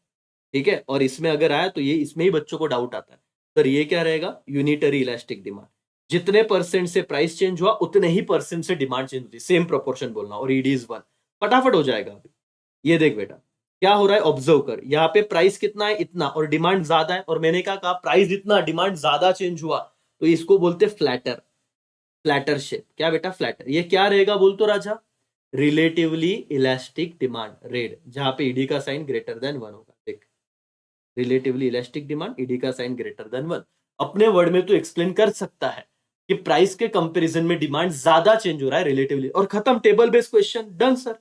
ठीक है। और इसमें अगर आया तो ये, इसमें ही बच्चों को डाउट आता है सर ये क्या रहेगा? Unitary elastic demand. जितने परसेंट से प्राइस चेंज हुआ उतने ही परसेंट से डिमांड चेंज होती है, सेम प्रोपोर्शन बोलना, और ईडी इज 1, फटाफट हो जाएगा अभी। ये देख बेटा क्या हो रहा है, ऑब्जर्व कर, यहाँ पे प्राइस कितना है, इतना, और डिमांड ज्यादा है, और मैंने कहा प्राइस इतना डिमांड ज्यादा चेंज हुआ, तो इसको बोलते फ्लैटर, फ्लैटर शेप। क्या बेटा, फ्लैटर। ये क्या रहेगा बोल तो राजा, रिलेटिवली इलास्टिक डिमांड, रेड, जहां पे ईडी का साइन ग्रेटर देन 1 होगा। देख, रिलेटिवली इलास्टिक डिमांड, ईडी का साइन ग्रेटर देन 1। अपने वर्ड में तो एक्सप्लेन कर सकता है कि प्राइस के कंपैरिजन में डिमांड ज्यादा चेंज हो रहा है रिलेटिवली, और खत्म, table based question, done sir.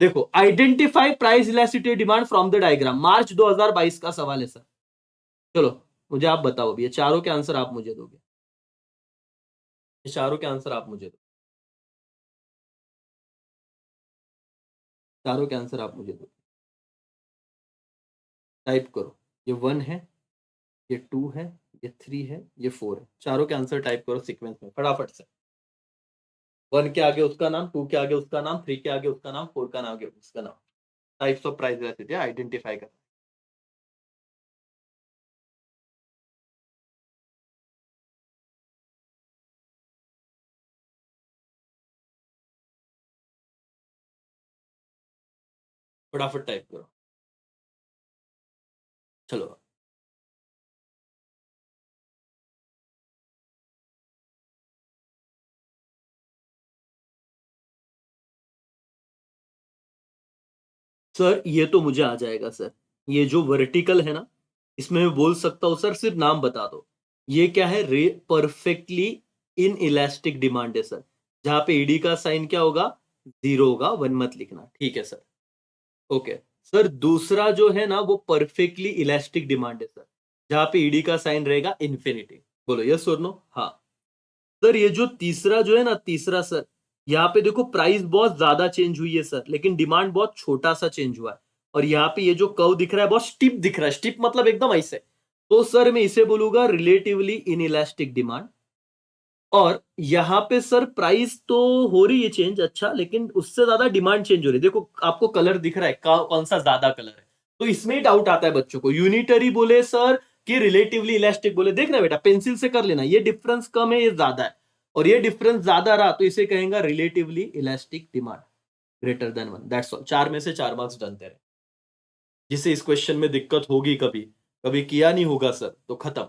देखो, identify price elasticity demand from the diagram, March 2022 का सवाल है सर। चलो मुझे आप बताओ अभी, ये चारों के आंसर आप मुझे दोगे, ये चारों के आंसर आप मुझे दो, चारों के आंसर आप मुझे दो, टाइप करो। ये 1 है, ये 2 है, ये 3 है, ये 4 है, चारों के आंसर टाइप करो सीक्वेंस में फटाफट से। 1 के आगे उसका नाम, 2 के आगे उसका नाम, 3 के आगे उसका नाम, 4 का आगे उसका नाम। Types of price elasticity identify कर, फटाफट टाइप करो। चलो, सर ये तो मुझे आ जाएगा सर। ये जो वर्टिकल है ना, इसमें मैं बोल सकता हूं सर, सिर्फ नाम बता दो। ये क्या है, रे परफेक्टली इन इलास्टिक डिमांड है सर, जहां पे ईडी का साइन क्या होगा, 0 होगा, 1 मत लिखना, ठीक है सर। ओके सर, दूसरा जो है ना वो परफेक्टली इलास्टिक डिमांड है सर, जहां पे ईडी का साइन रहेगा इन्फिनिटी। बोलो यस और नो। हाँ सर, ये जो तीसरा जो है ना, तीसरा सर, यहाँ पे देखो प्राइस बहुत ज्यादा चेंज हुई है सर, लेकिन डिमांड बहुत छोटा सा चेंज हुआ है, और यहाँ पे ये जो कर्व दिख रहा है बहुत स्टिप दिख रहा है, स्टिप मतलब एकदम ऐसे, तो सर मैं इसे बोलूंगा रिलेटिवली इनइलास्टिक डिमांड। और यहाँ पे सर प्राइस तो हो रही है चेंज, अच्छा, लेकिन उससे ज्यादा डिमांड चेंज हो रही है। देखो आपको कलर दिख रहा है, कौन सा ज्यादा कलर है, तो इसमें ही डाउट आता है बच्चों को, यूनिटरी बोले सर कि रिलेटिवली इलास्टिक बोले। देख रहे बेटा, पेंसिल से कर लेना, ये डिफरेंस कम है, ये ज्यादा है, और ये डिफरेंस ज्यादा रहा तो इसे कहेंगे relatively elastic demand greater than 1। That's all, 4 में से 4 मार्क्स डन तेरे। जिसे इस क्वेश्चन में दिक्कत होगी, कभी कभी किया नहीं होगा सर, तो खत्म।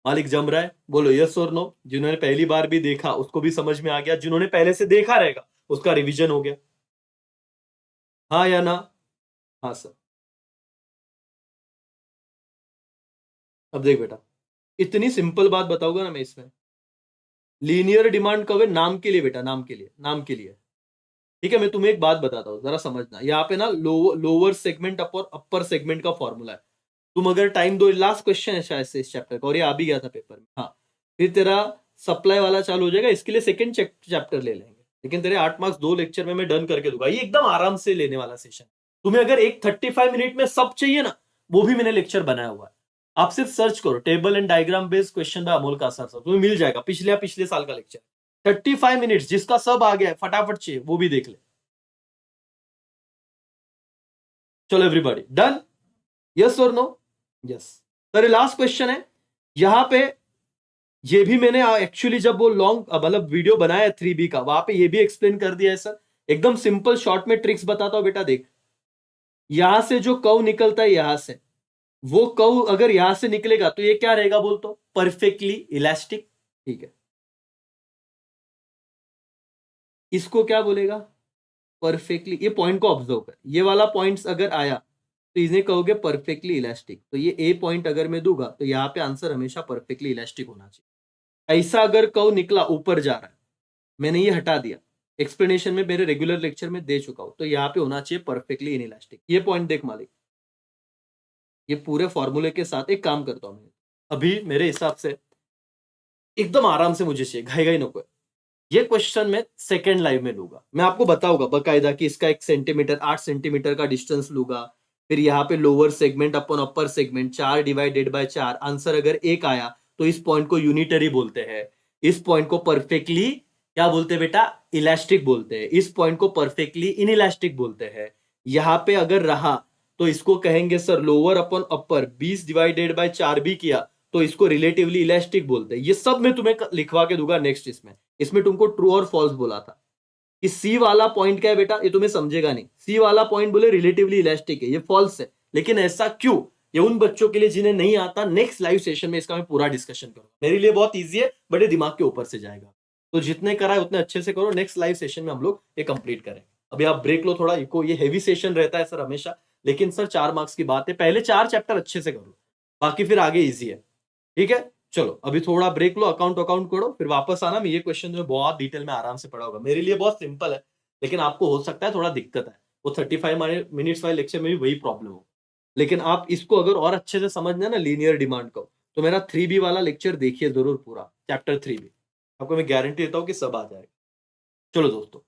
मालिक जम रहा है, बोलो यस और नो। जिन्होंने पहली बार भी देखा उसको भी समझ में आ गया, जिन्होंने पहले से देखा रहेगा उसका रिवीजन हो गया। हाँ या ना? हाँ सर। अब देख बेटा, इतनी सिंपल बात बताऊंगा ना मैं इसमें, लीनियर डिमांड कब है, नाम के लिए बेटा, नाम के लिए, नाम के लिए। ठीक है, मैं तुम्हें एक बात बताता हूँ, जरा समझना। यहाँ पे ना लोअर सेगमेंट और अपर सेगमेंट का फॉर्मूला है। तुम अगर टाइम दो, लास्ट क्वेश्चन है शायद से इस चैप्टर का, और ये आ भी गया था पेपर में। हाँ, फिर तेरा सप्लाई वाला चालू हो जाएगा, इसके लिए सेकंड चैप्टर ले लेंगे, लेकिन तेरे 8 मार्क्स 2 लेक्चर में मैं डन करके दूंगा। ये एकदम आराम से लेने वाला सेशन। तुम्हें अगर एक 35 मिनट में सब चाहिए ना, वो भी मैंने लेक्चर बनाया हुआ है। आप सिर्फ सर्च करो table and diagram based question by Amol Kasar sir, तुम्हें मिल जाएगा, पिछले साल का लेक्चर। 35 मिनट, जिसका सब आ गया है फटाफट चाहिए वो भी देख ले। चलो एवरीबॉडी डन, यस और नो? Yes sir. लास्ट क्वेश्चन है यहां पे, ये भी मैंने एक्चुअली जब वो लॉन्ग मतलब वीडियो बनाया है 3B का, वहां पे ये भी एक्सप्लेन कर दिया है सर। एकदम सिंपल शॉर्ट में ट्रिक्स बताता हूं बेटा, देख। यहां से जो कव निकलता है, यहां से वो कव अगर यहां से निकलेगा तो ये क्या रहेगा बोल तो, परफेक्टली इलास्टिक। ठीक है, इसको क्या बोलेगा, परफेक्टली। ये पॉइंट को ऑब्जर्व कर, ये वाला पॉइंट्स अगर आया तो इन्हें कहोगे परफेक्टली इलास्टिक। तो ये ए पॉइंट अगर मैं दूंगा तो यहाँ पे आंसर हमेशा परफेक्टली इलास्टिक होना चाहिए। ऐसा अगर कव निकला ऊपर जा रहा है, मैंने ये हटा दिया, एक्सप्लेनेशन में मेरे रेगुलर लेक्चर में दे चुका हूं, तो यहाँ पे होना चाहिए परफेक्टली इनइलास्टिक। ये पॉइंट देख मालिक, ये पूरे फॉर्मूले के साथ एक काम करता हूं मैं अभी, मेरे हिसाब से एकदम आराम से मुझे चाहिए, घाई घाई नको है। ये क्वेश्चन मैं सेकेंड लाइव में लूंगा, मैं आपको बताऊंगा बकायदा कि इसका 1 सेंटीमीटर 8 सेंटीमीटर का डिस्टेंस लूंगा, फिर यहाँ पे lower segment upon upper segment 4 divided by 4, answer अगर 1 आया तो इस पॉइंट को यूनिटरी बोलते हैं, इस पॉइंट को परफेक्टली क्या बोलते हैं बेटा, इलास्टिक बोलते हैं, इस पॉइंट को परफेक्टली इनइलास्टिक बोलते हैं। यहाँ पे अगर रहा तो इसको कहेंगे sir lower upon upper, 20 divided by 4 भी किया तो इसको रिलेटिवली इलास्टिक बोलते हैं। ये सब मैं तुम्हें लिखवा के दूंगा नेक्स्ट। इसमें तुमको ट्रू और फॉल्स बोला था कि सी वाला पॉइंट क्या है बेटा, ये तुम्हें समझेगा नहीं। सी वाला पॉइंट बोले रिलेटिवली इलास्टिक है, ये फॉल्स है। लेकिन ऐसा क्यों, ये उन बच्चों के लिए जिन्हें नहीं आता, नेक्स्ट लाइव सेशन में इसका मैं पूरा डिस्कशन करूंगा। मेरे लिए बहुत ईजी है, बड़े दिमाग के ऊपर से जाएगा, तो जितने करा है उतने अच्छे से करो। नेक्स्ट लाइव सेशन में हम लोग ये कंप्लीट करेंगे। अभी आप ब्रेक लो थोड़ा, इको ये हेवी सेशन रहता है सर हमेशा, लेकिन सर 4 मार्क्स की बात है, पहले 4 चैप्टर अच्छे से करो, बाकी फिर आगे इजी है। ठीक है, चलो अभी थोड़ा ब्रेक लो, अकाउंट अकाउंट करो, फिर वापस आना। मैं ये क्वेश्चन जो बहुत डिटेल में आराम से पढ़ा होगा, मेरे लिए बहुत सिंपल है, लेकिन आपको हो सकता है थोड़ा दिक्कत है। वो 35 मिनट्स वाले लेक्चर में भी वही प्रॉब्लम हो, लेकिन आप इसको अगर और अच्छे से समझना ना लीनियर डिमांड को, तो मेरा 3B वाला लेक्चर देखिए जरूर पूरा, चैप्टर 3B, आपको मैं गारंटी देता हूँ कि सब आ जाएगा। चलो दोस्तों,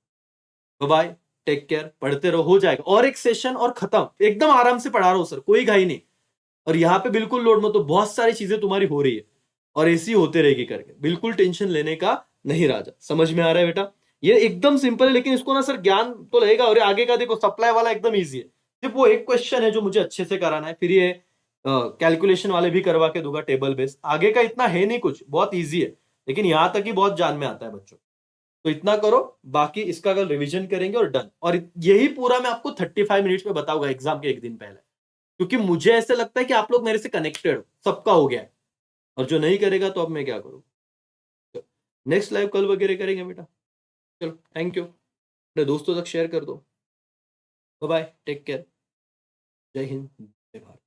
बाय, टेक केयर, पढ़ते रहो, हो जाएगा। और एक सेशन और खत्म, एकदम आराम से पढ़ा रहा हूँ सर, कोई घाई नहीं। और यहाँ पे बिल्कुल लोड मत, तो बहुत सारी चीजें तुम्हारी हो रही है और ऐसी होते रहेगी करके, बिल्कुल टेंशन लेने का नहीं राजा। समझ में आ रहा है बेटा, ये एकदम सिंपल है, लेकिन इसको ना सर ज्ञान तो लगेगा। और आगे का देखो, सप्लाई वाला एकदम इजी है, सिर्फ वो एक क्वेश्चन है जो मुझे अच्छे से कराना है, फिर ये कैलकुलेशन वाले भी करवा के दूंगा, टेबल बेस। आगे का इतना है नहीं कुछ, बहुत ईजी है, लेकिन यहां तक ही बहुत जान में आता है बच्चों। तो इतना करो, बाकी इसका कल रिवीजन करेंगे और डन। और यही पूरा मैं आपको 35 मिनट्स में बताऊंगा एग्जाम के एक दिन पहले, क्योंकि मुझे ऐसे लगता है कि आप लोग मेरे से कनेक्टेड हो, सबका हो गया है। और जो नहीं करेगा तो अब मैं क्या करूं। नेक्स्ट लाइव कल वगैरह करेंगे बेटा। चलो थैंक यू, अपने दोस्तों तक शेयर कर दो। बाय बाय, टेक केयर, जय हिंद, जय भारत।